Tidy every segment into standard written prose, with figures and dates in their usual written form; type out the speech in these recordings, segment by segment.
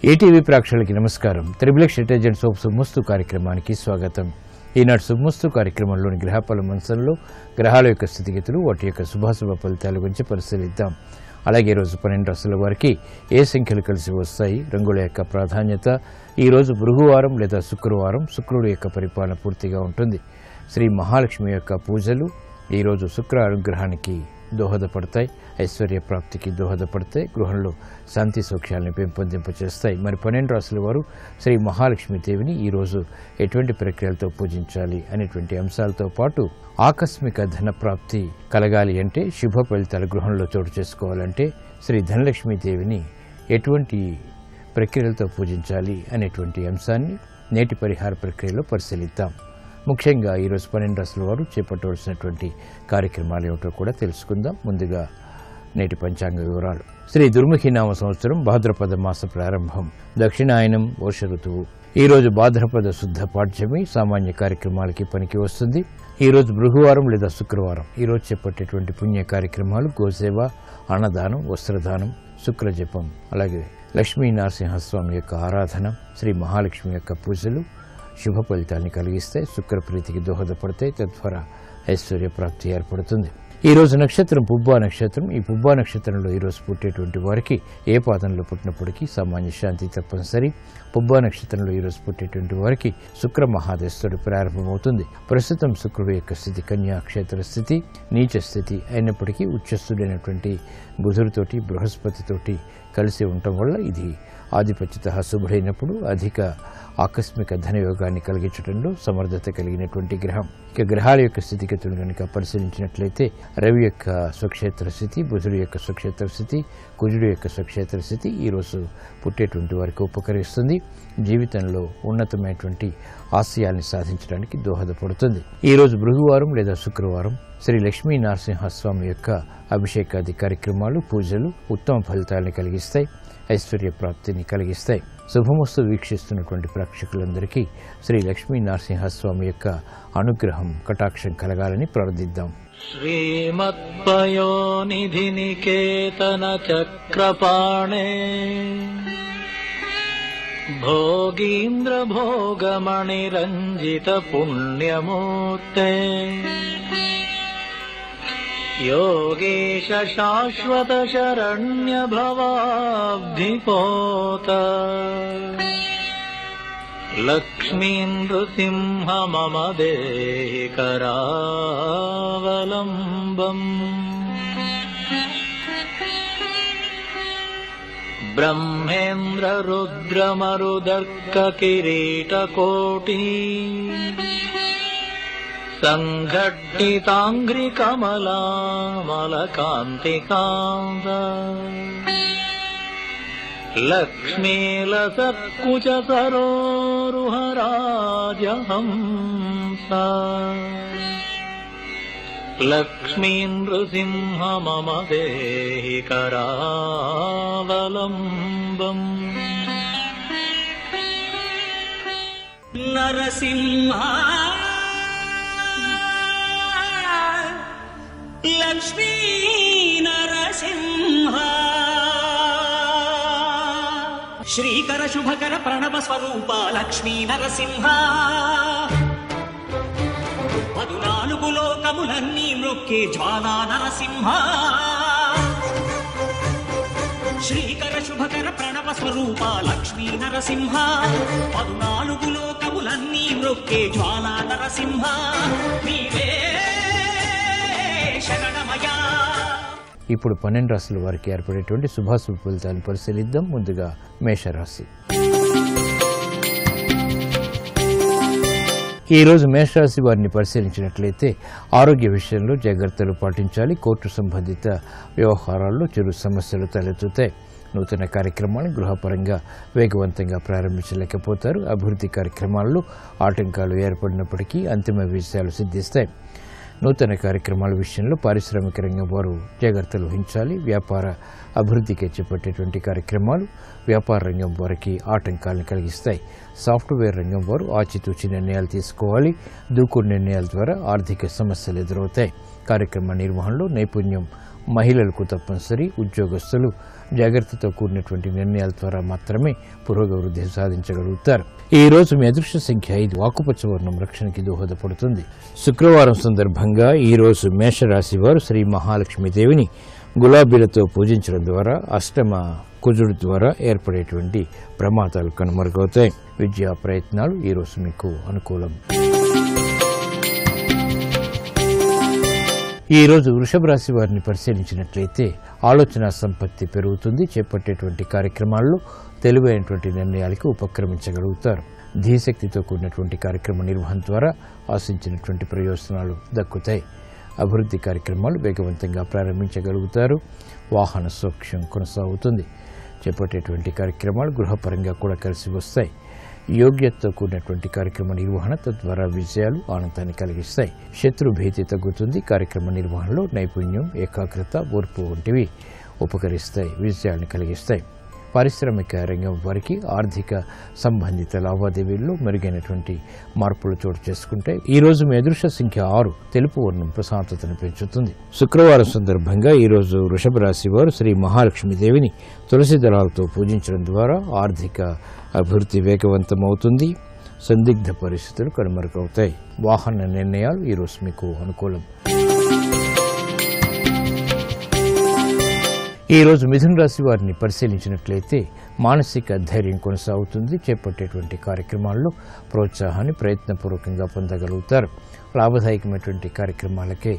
ETV ప్రేక్షకులకి నమస్కారం. Triplex detergent soap శుభమస్తు కార్యక్రమానికి స్వాగతం. ఈనాడు శుభమస్తు కార్యక్రమంలోని గ్రహఫల మంచంలో గ్రహాల యొక్క స్థితిగతులు, వాటి యొక్క శుభాశుభ ఫలితాల గురించి పరిశీలిద్దాం. అలాగే ఈరోజు 12 రాశుల వారికి ఏ సంఖ్యలు కలిసి వస్తాయి, రంగుల యొక్క ప్రాధాన్యత, ఈరోజు భృగువారం లేదా శుక్రవారం, శుక్రుడు యొక్క పరిపాలన పూర్తిగా ఉంటుంది. శ్రీ మహాలక్ష్మి యొక్క పూజలు ఈరోజు శుక్ర అనుగ్రహానికి దోహదపడతాయి, ఐశ్వర్య ప్రాప్తికి దోహదపడతాయి, గృహంలో శాంతి సౌఖ్యాలను పెంపొందింపచేస్తాయి. మరి 12 రాశుల వారు శ్రీ మహాలక్ష్మీదేవిని ఈరోజు ఎటువంటి ప్రక్రియలతో పూజించాలి అనేటువంటి అంశాలతో పాటు ఆకస్మిక ధన ప్రాప్తి కలగాలి అంటే, శుభ ఫలితాలు గృహంలో చోటు చేసుకోవాలంటే శ్రీ ధనలక్ష్మీదేవిని ఎటువంటి ప్రక్రియలతో పూజించాలి అనేటువంటి అంశాన్ని నేటి పరిహార ప్రక్రియలో పరిశీలిద్దాం. ముఖ్యంగా ఈరోజు 12 రాశుల వారు చేపట్టవలసినటువంటి కార్యక్రమాలు ఏమిటో కూడా తెలుసుకుందాం. ముందుగా నేటి పంచాంగ వివరాలు. శ్రీ దుర్ముఖినామ సంవత్సరం భాద్రపద మాస ప్రారంభం, దక్షిణాయనం, వర్ష ఋతువు. ఈరోజు భాద్రపద శుద్ధ పాఠ్యమి, సామాన్య కార్యక్రమాలకి పనికి వస్తుంది. ఈరోజు భృగువారం లేదా శుక్రవారం. ఈరోజు చేపట్టేటువంటి పుణ్య కార్యక్రమాలు గోసేవ, అన్నదానం, వస్త్రదానం, శుక్రజపం, అలాగే లక్ష్మీ నరసింహస్వామి యొక్క ఆరాధన, శ్రీ మహాలక్ష్మి యొక్క పూజలు శుభ ఫలితాన్ని కలిగిస్తాయి, శుక్రప్రీతికి దోహదపడతాయి, తద్వారా ఐశ్వర్య ప్రాప్తి ఏర్పడుతుంది. ఈరోజు నక్షత్రం పుబ్బా నక్షత్రం. ఈ పుబ్బా నక్షత్రంలో ఈరోజు పుట్టేటువంటి వారికి ఏ పాదంలో పుట్టినప్పటికీ సామాన్య శాంతి తప్పనిసరి. పుబ్బా నక్షత్రంలో ఈరోజు పుట్టేటువంటి వారికి శుక్ర మహాదశుడు ప్రారంభమవుతుంది. ప్రస్తుతం శుక్రుడు యొక్క స్థితి కన్యా క్షేత్ర స్థితి, నీచ స్థితి అయినప్పటికీ ఉచ్చస్థుడైనటువంటి బుధుడితోటి, బృహస్పతితోటి కలిసి ఉండటం వల్ల ఇది ఆధిపత్యత శుభుడైనప్పుడు అధిక ఆకస్మిక ధనయోగాన్ని కలిగించడంలో సమర్థత కలిగినటువంటి గ్రహం. ఇక గ్రహాల యొక్క స్థితిగతులు కనుక పరిశీలించినట్లయితే రవి యొక్క స్వక్షేత్ర స్థితి, బుధుడి యొక్క స్వక్షేత్ర స్థితి, కుజుడు యొక్క స్వక్షేత్ర స్థితి ఈరోజు పుట్టేటువంటి వారికి ఉపకరిస్తుంది. జీవితంలో ఉన్నతమైనటువంటి ఆశయాల్ని సాధించడానికి దోహదపడుతుంది. ఈరోజు భృగువారం లేదా శుక్రవారం. శ్రీ లక్ష్మీ నరసింహస్వామి యొక్క అభిషేకాది కార్యక్రమాలు, పూజలు ఉత్తమ ఫలితాలను కలిగిస్తాయి, ఐశ్వర్య ప్రాప్తిని కలిగిస్తాయి. శుభమస్తు వీక్షిస్తున్నటువంటి ప్రేక్షకులందరికీ శ్రీ లక్ష్మీ నరసింహస్వామి యొక్క అనుగ్రహం, కటాక్షం కలగాలని ప్రార్థిద్దాం. శ్రీమత్పయోనిధి నికేతన చక్రపాణే భోగీంద్ర భోగమణి రంజిత పుణ్యమూర్తే योगेश शाश्वत शरण्य भवाब्धिपोत लक्ष्मीन्द्रसिंह मम देहि करावलम्बम् ब्रह्मेन्द्र रुद्र मरुदर्क किरीटकोटि संघट्टितांघ्रि कमलामलकान्तिकान्त लक्ष्मीलसत्कुच सरोरुहराजहंसा लक्ष्मीनृसिंह मम देहि करावलम्बम् नरसिंह लक्ष्मी नरसिंह श्रीकर शुभकर प्रणव स्वरूप लक्ष्मी नरसिंह పదునాలుగు లోకములన్నీ మృక్కే జ్వాలా నరసింహ శ్రీకర శుభకర ప్రణవ స్వరూప లక్ష్మీ నరసింహ పదునాలుగు లోకములన్నీ మృక్కే జ్వాలా నరసింహ నీవే శరణమయా. ఇప్పుడు 12 రాశుల వారికి ఏర్పడేటువంటి శుభాశుభ ఫలితాలను పరిశీలిద్దాం. ముందుగా మేషరాశి. ఈరోజు మేషరాశి వారిని పరిశీలించినట్లయితే ఆరోగ్య విషయంలో జాగ్రత్తలు పాటించాలి. కోర్టు సంబంధిత వ్యవహారాల్లో చిరు సమస్యలు తలెత్తుతాయి. నూతన కార్యక్రమాలను గృహపరంగా వేగవంతంగా ప్రారంభించలేకపోతారు. అభివృద్ధి కార్యక్రమాల్లో ఆటంకాలు ఏర్పడినప్పటికీ అంతిమ విజయాలు సిద్ధిస్తాయి. నూతన కార్యక్రమాల విషయంలో పారిశ్రామిక రంగం వారు జాగ్రత్తలు వహించాలి. వ్యాపార అభివృద్ధికి చేపట్టేటువంటి కార్యక్రమాలు వ్యాపార రంగం వారికి ఆటంకాలను కలిగిస్తాయి. సాఫ్ట్వేర్ రంగం వారు ఆచితూచి నిర్ణయాలు తీసుకోవాలి. దూకుడు నిర్ణయాల ద్వారా ఆర్థిక సమస్యలు ఎదురవుతాయి. కార్యక్రమ నిర్వహణలో నైపుణ్యం మహిళలకు తప్పనిసరి, ఉద్యోగస్తులు జాగ్రత్తతో కూడినటువంటి నిర్ణయాల ద్వారా మాత్రమే పురోగవృద్ధి సాధించగలుగుతారు. ఈ రోజు మీ అదృష్ట సంఖ్య 5. ఆకుపచ్చ వర్ణం రక్షణకి దోహదపడుతుంది. శుక్రవారం సందర్భంగా ఈ రోజు మేషరాశి వారు శ్రీ మహాలక్ష్మీదేవిని గులాబీలతో పూజించడం ద్వారా అష్టమ కుజుడు ద్వారా ఏర్పడేటువంటి ప్రమాదాలు కనుమరుగవుతాయి. విద్యా ప్రయత్నాలు ఈ రోజు మీకు అనుకూలం. ఈ రోజు వృషభ రాశి వారిని పరిశీలించినట్లయితే ఆలోచన సంపత్తి పెరుగుతుంది. చేపట్టేటువంటి కార్యక్రమాల్లో తెలివైనటువంటి నిర్ణయాలకు ఉపక్రమించగలుగుతారు. ధీశక్తితో కూడినటువంటి కార్యక్రమ నిర్వహణ ద్వారా ఆశించినటువంటి ప్రయోజనాలు దక్కుతాయి. అభివృద్ధి కార్యక్రమాలు వేగవంతంగా ప్రారంభించగలుగుతారు. వాహన సౌఖ్యం కొనసాగుతుంది. చేపట్టేటువంటి కార్యక్రమాలు గృహపరంగా కూడా కలిసి వస్తాయి. యోగ్యతతో కూడినటువంటి కార్యక్రమ నిర్వహణ తద్వారా విజయాలు ఆనందాన్ని కలిగిస్తాయి. శత్రు భీతి తగ్గుతుంది. కార్యక్రమ నిర్వహణలో నైపుణ్యం, ఏకాగ్రత, ఓర్పు వంటివి ఉపకరిస్తాయి, విజయాన్ని కలిగిస్తాయి. పారిశ్రామిక రంగం వారికి ఆర్థిక సంబంధిత లావాదేవీల్లో మెరుగైనటువంటి మార్పులు చోటు చేసుకుంటాయి. ఈ రోజు మీ అదృష్ట సంఖ్య 6. తెలుపు వర్ణం ప్రశాంతతను పెంచుతుంది. శుక్రవారం సందర్భంగా ఈ రోజు వృషభ రాశి వారు శ్రీ మహాలక్ష్మీదేవిని తులసి దళాలతో పూజించడం ద్వారా ఆర్థిక అభివృద్ధి వేగవంతమవుతుంది. సందిగ్ధ పరిస్థితులు కనుమరుగవుతాయి. వాహన నిర్ణయాలు ఈ రోజు మీకు అనుకూలం. ఈ రోజు మిథున రాశి వారిని పరిశీలించినట్లయితే మానసిక ధైర్యం కొనసాగుతుంది. చేపట్టేటువంటి కార్యక్రమాల్లో ప్రోత్సాహాన్ని ప్రయత్నపూర్వకంగా పొందగలుగుతారు. లాభదాయకమైనటువంటి కార్యక్రమాలకే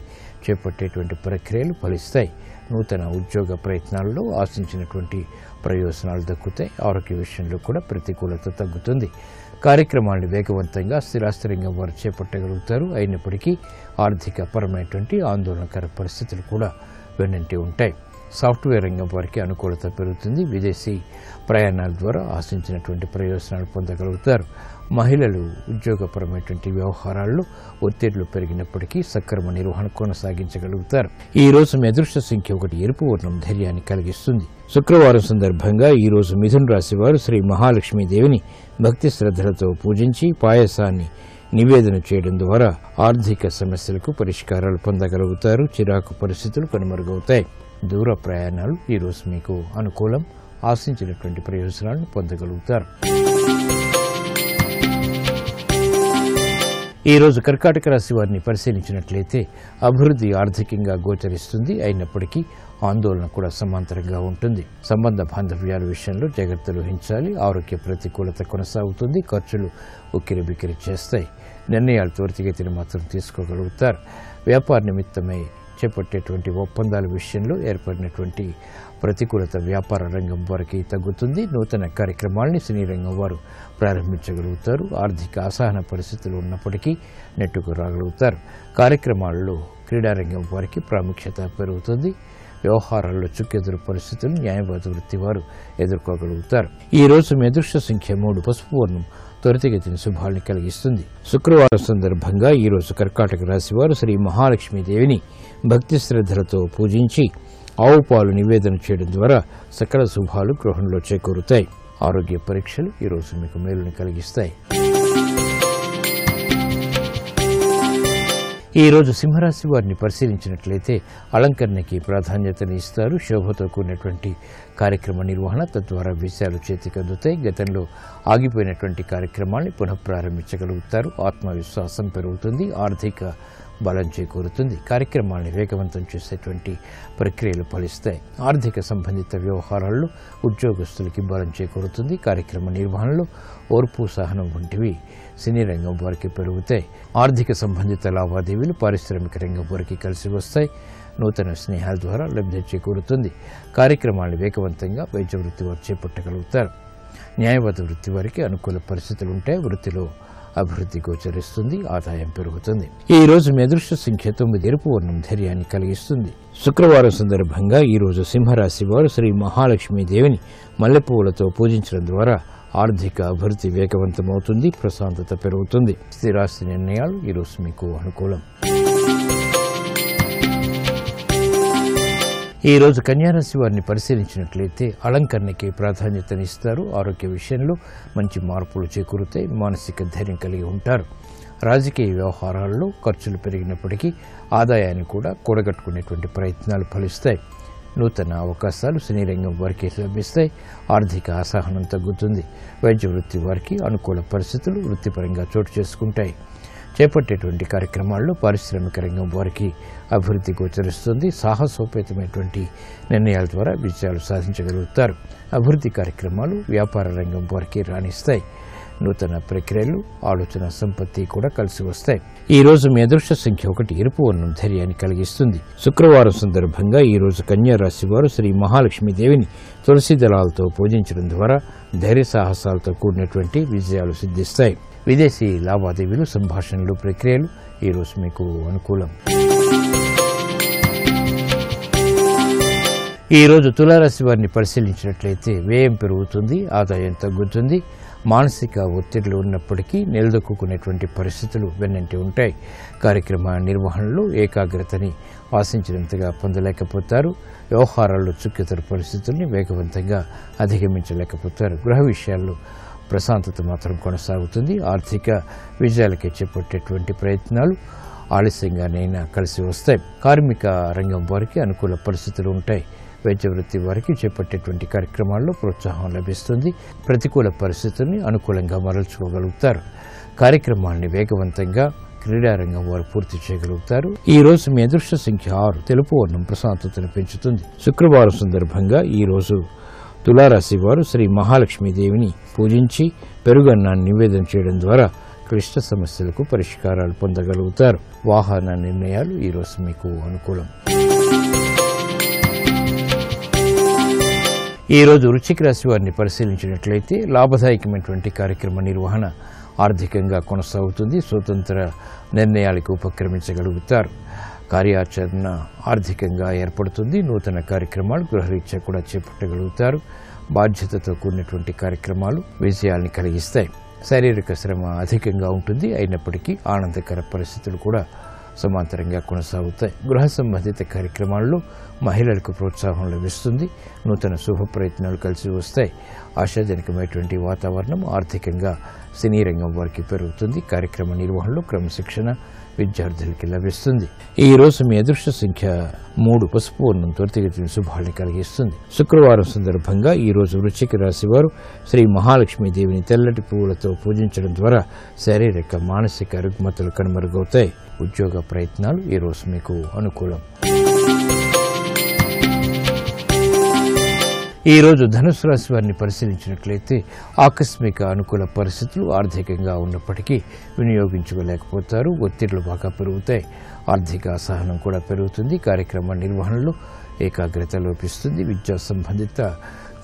చేపట్టేటువంటి ప్రక్రియలు ఫలిస్తాయి. నూతన ఉద్యోగ ప్రయత్నాల్లో ఆశించినటువంటి ప్రయోజనాలు దక్కుతాయి. ఆరోగ్య విషయంలో కూడా ప్రతికూలత తగ్గుతుంది. కార్యక్రమాలను వేగవంతంగా స్థిరాస్తి రంగం వారు చేపట్టగలుగుతారు. అయినప్పటికీ ఆర్థిక పరమైనటువంటి ఆందోళనకర పరిస్థితులు కూడా వెన్నంటి ఉంటాయి. సాఫ్ట్వేర్ రంగం వారికి అనుకూలత పెరుగుతుంది. విదేశీ ప్రయాణాల ద్వారా ఆశించినటువంటి ప్రయోజనాలు పొందగలుగుతారు. మహిళలు ఉద్యోగపరమైనటువంటి వ్యవహారాల్లో ఒత్తిళ్లు పెరిగినప్పటికీ సక్రమ నిర్వహణ కొనసాగించగలుగుతారు. ఈ రోజు మీ అదృష్ట సంఖ్య 1. ఎరుపు వర్ణం ధైర్యాన్ని కలిగిస్తుంది. శుక్రవారం సందర్భంగా ఈ రోజు మిథున రాశి వారు శ్రీ మహాలక్ష్మీదేవిని భక్తి శ్రద్ధలతో పూజించి పాయసాన్ని నివేదన చేయడం ద్వారా ఆర్థిక సమస్యలకు పరిష్కారాలు పొందగలుగుతారు. చిరాకు పరిస్థితులు కనుమరుగవుతాయి. దూర ప్రయాణాలు ఈ రోజు మీకు అనుకూలం. ఆశించినటువంటి ప్రయోజనాలను పొందగలుగుతారు. ఈ రోజు కర్కాటక రాశి వారిని పరిశీలించినట్లయితే అభివృద్ధి ఆర్థికంగా గోచరిస్తుంది. అయినప్పటికీ ఆందోళన కూడా సమాంతరంగా ఉంటుంది. సంబంధ బాంధవ్యాల విషయంలో జాగ్రత్తలు వహించాలి. ఆరోగ్య ప్రతికూలత కొనసాగుతుంది. ఖర్చులు ఉక్కిరిబిక్కిరి చేస్తాయి. నిర్ణయాలు త్వరితగతిని మాత్రం తీసుకోగలుగుతారు. వ్యాపార నిమిత్తమై చేపట్టేటువంటి ఒప్పందాల విషయంలో ఏర్పడినటువంటి ప్రతికూలత వ్యాపార రంగం వారికి తగ్గుతుంది. నూతన కార్యక్రమాల్ని సినీ రంగం వారు ప్రారంభించగలుగుతారు. ఆర్థిక అసహన పరిస్థితులు ఉన్నప్పటికీ నెట్టుకు రాగలుగుతారు. కార్యక్రమాల్లో క్రీడారంగం వారికి ప్రాముఖ్యత పెరుగుతుంది. వ్యవహారాల్లో చుక్కెదురు పరిస్థితులు న్యాయవాద వృత్తి వారు ఎదుర్కోగలుగుతారు. ఈ రోజు మీ అదృష్ట సంఖ్య 3. పసుపు వర్ణం త్వరితగతిని శుభాల్ని కలిగిస్తుంది. శుక్రవారం సందర్భంగా ఈ రోజు కర్కాటక రాశి వారు శ్రీ మహాలక్ష్మీదేవిని భక్తి శ్రద్ధలతో పూజించి ఆవు పాలు నివేదన చేయడం ద్వారా సకల శుభాలు గృహంలో చేకూరుతాయి. ఆరోగ్య పరీక్షలు ఈ రోజు మీకు మేలుని కలిగిస్తాయి. ఈ రోజు సింహరాశి వారిని పరిశీలించినట్లయితే అలంకరణకి ప్రాధాన్యతను ఇస్తారు. శోభతో కూడినటువంటి కార్యక్రమ నిర్వహణ తద్వారా విషయాలు చేతికి అందుతాయి. గతంలో ఆగిపోయినటువంటి కార్యక్రమాన్ని పునఃప్రారంభించగలుగుతారు. ఆత్మవిశ్వాసం పెరుగుతుంది. ఆర్థిక బలం చేకూరుతుంది. కార్యక్రమాన్ని వేగవంతం చేసేటువంటి ప్రక్రియలు ఫలిస్తాయి. ఆర్థిక సంబంధిత వ్యవహారాల్లో ఉద్యోగస్తులకి బలం చేకూరుతుంది. కార్యక్రమ నిర్వహణలో ఓర్పు, సహనం వంటివి సినీ రంగం వారికి పెరుగుతాయి. ఆర్థిక సంబంధిత లావాదేవీలు పారిశ్రామిక రంగం వారికి కలిసి వస్తాయి. నూతన స్నేహాల ద్వారా లబ్ధి చేకూరుతుంది. కార్యక్రమాన్ని వేగవంతంగా వైద్య వృత్తి వారు చేపట్టగలుగుతారు. న్యాయవాద వృత్తి వారికి అనుకూల పరిస్థితులు ఉంటాయి. వృత్తిలో అభివృద్ధి గోచరిస్తుంది. ఆదాయం పెరుగుతుంది. ఈ రోజు మీ అదృష్ట సంఖ్య 9. ఎరుపు వర్ణం ధైర్యాన్ని కలిగిస్తుంది. శుక్రవారం సందర్భంగా ఈ రోజు సింహరాశి వారు శ్రీ మహాలక్ష్మీదేవిని మల్లెపువ్వులతో పూజించడం ద్వారా ఆర్థిక అభివృద్ధి వేగవంతమవుతుంది. ప్రశాంతత పెరుగుతుంది. స్థిరాస్తి నిర్ణయాలు ఈ రోజు మీకు అనుకూలం. ఈ రోజు కన్యారాశి వారిని పరిశీలించినట్లయితే అలంకరణకి ప్రాధాన్యతనిస్తారు. ఆరోగ్య విషయంలో మంచి మార్పులు చేకూరుతాయి. మానసిక ధైర్యం కలిగి ఉంటారు. రాజకీయ వ్యవహారాల్లో ఖర్చులు పెరిగినప్పటికీ ఆదాయాన్ని కూడా కూడగట్టుకునేటువంటి ప్రయత్నాలు ఫలిస్తాయి. నూతన అవకాశాలు సినీ రంగం వారికి లభిస్తాయి. ఆర్థిక అసహనం తగ్గుతుంది. వైద్య వృత్తి వారికి అనుకూల పరిస్థితులు వృత్తిపరంగా చోటు చేసుకుంటాయి. చేపట్టేటువంటి కార్యక్రమాల్లో పారిశ్రామిక రంగం వారికి అభివృద్ధి గోచరిస్తుంది. సాహసోపేతమైనటువంటి నిర్ణయాల ద్వారా విజయాలు సాధించగలుగుతారు. అభివృద్ధి కార్యక్రమాలు వ్యాపార రంగం వారికి రాణిస్తాయి. నూతన ప్రక్రియలు, ఆలోచన సంపత్తి కూడా కలిసి వస్తాయి. ఈ రోజు మీ అదృష్ట సంఖ్య 1 ఎరుపు వర్ణం ధైర్యాన్ని కలిగిస్తుంది. శుక్రవారం సందర్భంగా ఈ రోజు కన్యా రాశి వారు శ్రీ మహాలక్ష్మీదేవిని తులసి దళాలతో పూజించడం ద్వారా ధైర్య సాహసాలతో కూడినటువంటి విజయాలు సిద్ధిస్తాయి. విదేశీ లావాదేవీలు, సంభాషణలు, ప్రక్రియలు ఈ రోజు మీకు అనుకూలం. ఈ రోజు తులారాశి వారిని పరిశీలించినట్లయితే వ్యయం పెరుగుతుంది, ఆదాయం తగ్గుతుంది. మానసిక ఒత్తిడిలో ఉన్నప్పటికీ నిలదొక్కునేటువంటి పరిస్థితులు వెన్నంటి ఉంటాయి. కార్యక్రమ నిర్వహణలో ఏకాగ్రతని ఆశించినంతగా పొందలేకపోతారు. వ్యవహారాల్లో చుక్కెతర పరిస్థితుల్ని వేగవంతంగా అధిగమించలేకపోతారు. గృహ విషయాల్లో ప్రశాంతత మాత్రం కొనసాగుతుంది. ఆర్థిక విజయాలకే చేపట్టేటువంటి ప్రయత్నాలు ఆలస్యంగానైనా కలిసి వస్తాయి. కార్మిక రంగం వారికి అనుకూల పరిస్థితులు ఉంటాయి. వైద్య వృత్తి వారికి చేపట్టేటువంటి కార్యక్రమాల్లో ప్రోత్సాహం లభిస్తుంది. ప్రతికూల పరిస్థితుల్ని అనుకూలంగా మరల్చుకోగలుగుతారు. కార్యక్రమాన్ని వేగవంతంగా క్రీడారంగం వారు పూర్తి చేయగలుగుతారు. ఈ రోజు మీ అదృష్ట సంఖ్య 6 తెలుపు వర్ణం ప్రశాంతతను పెంచుతుంది. శుక్రవారం సందర్భంగా ఈ రోజు తులారాశి వారు శ్రీ మహాలక్ష్మీదేవిని పూజించి పెరుగన్నాన్ని నివేదన చేయడం ద్వారా క్లిష్ట సమస్యలకు పరిష్కారాలు పొందగలుగుతారు. వాహన నిర్ణయాలు ఈ రోజు మీకు అనుకూలం. ఈ రోజు వృశ్చిక రాశి వారిని పరిశీలించినట్లయితే లాభదాయకమైనటువంటి కార్యక్రమ నిర్వహణ ఆర్థికంగా కొనసాగుతుంది. స్వతంత్ర నిర్ణయాలకు ఉపక్రమించగలుగుతారు. కార్యాచరణ ఆర్థికంగా ఏర్పడుతుంది. నూతన కార్యక్రమాలు గృహరీత్యా కూడా చేపట్టగలుగుతారు. బాధ్యతతో కూడినటువంటి కార్యక్రమాలు విజయాల్ని కలిగిస్తాయి. శారీరక శ్రమ అధికంగా ఉంటుంది. అయినప్పటికీ ఆనందకర పరిస్థితులు కూడా సమాంతరంగా కొనసాగుతాయి. గృహ సంబంధిత కార్యక్రమాల్లో మహిళలకు ప్రోత్సాహం లభిస్తుంది. నూతన శుభ ప్రయత్నాలు కలిసి వస్తాయి. ఆశాజనకమైనటువంటి వాతావరణం ఆర్థికంగా సినీ రంగం వారికి పెరుగుతుంది. కార్యక్రమ నిర్వహణలో క్రమశిక్షణ విద్యార్థులకి లభిస్తుంది. ఈ రోజు మీ అదృష్ట సంఖ్య 3 పసుపు వర్ణం త్వరితగతిన శుభాన్ని కలిగిస్తుంది. శుక్రవారం సందర్భంగా ఈ రోజు వృశ్చిక రాశి వారు శ్రీ మహాలక్ష్మీదేవిని తెల్లటి పువ్వులతో పూజించడం ద్వారా శారీరక, మానసిక రుగ్మతలు కనుమరుగవుతాయి. ఉద్యోగ ప్రయత్నాలు ఈ రోజు మీకు అనుకూలం. ఈ రోజు ధనుసు రాశి వారిని పరిశీలించినట్లయితే ఆకస్మిక అనుకూల పరిస్థితులు ఆర్థికంగా ఉన్నప్పటికీ వినియోగించుకోలేకపోతారు. ఒత్తిళ్లు బాగా పెరుగుతాయి. ఆర్థిక అసహనం కూడా పెరుగుతుంది. కార్యక్రమ నిర్వహణలో ఏకాగ్రత లోపిస్తుంది. విద్యా సంబంధిత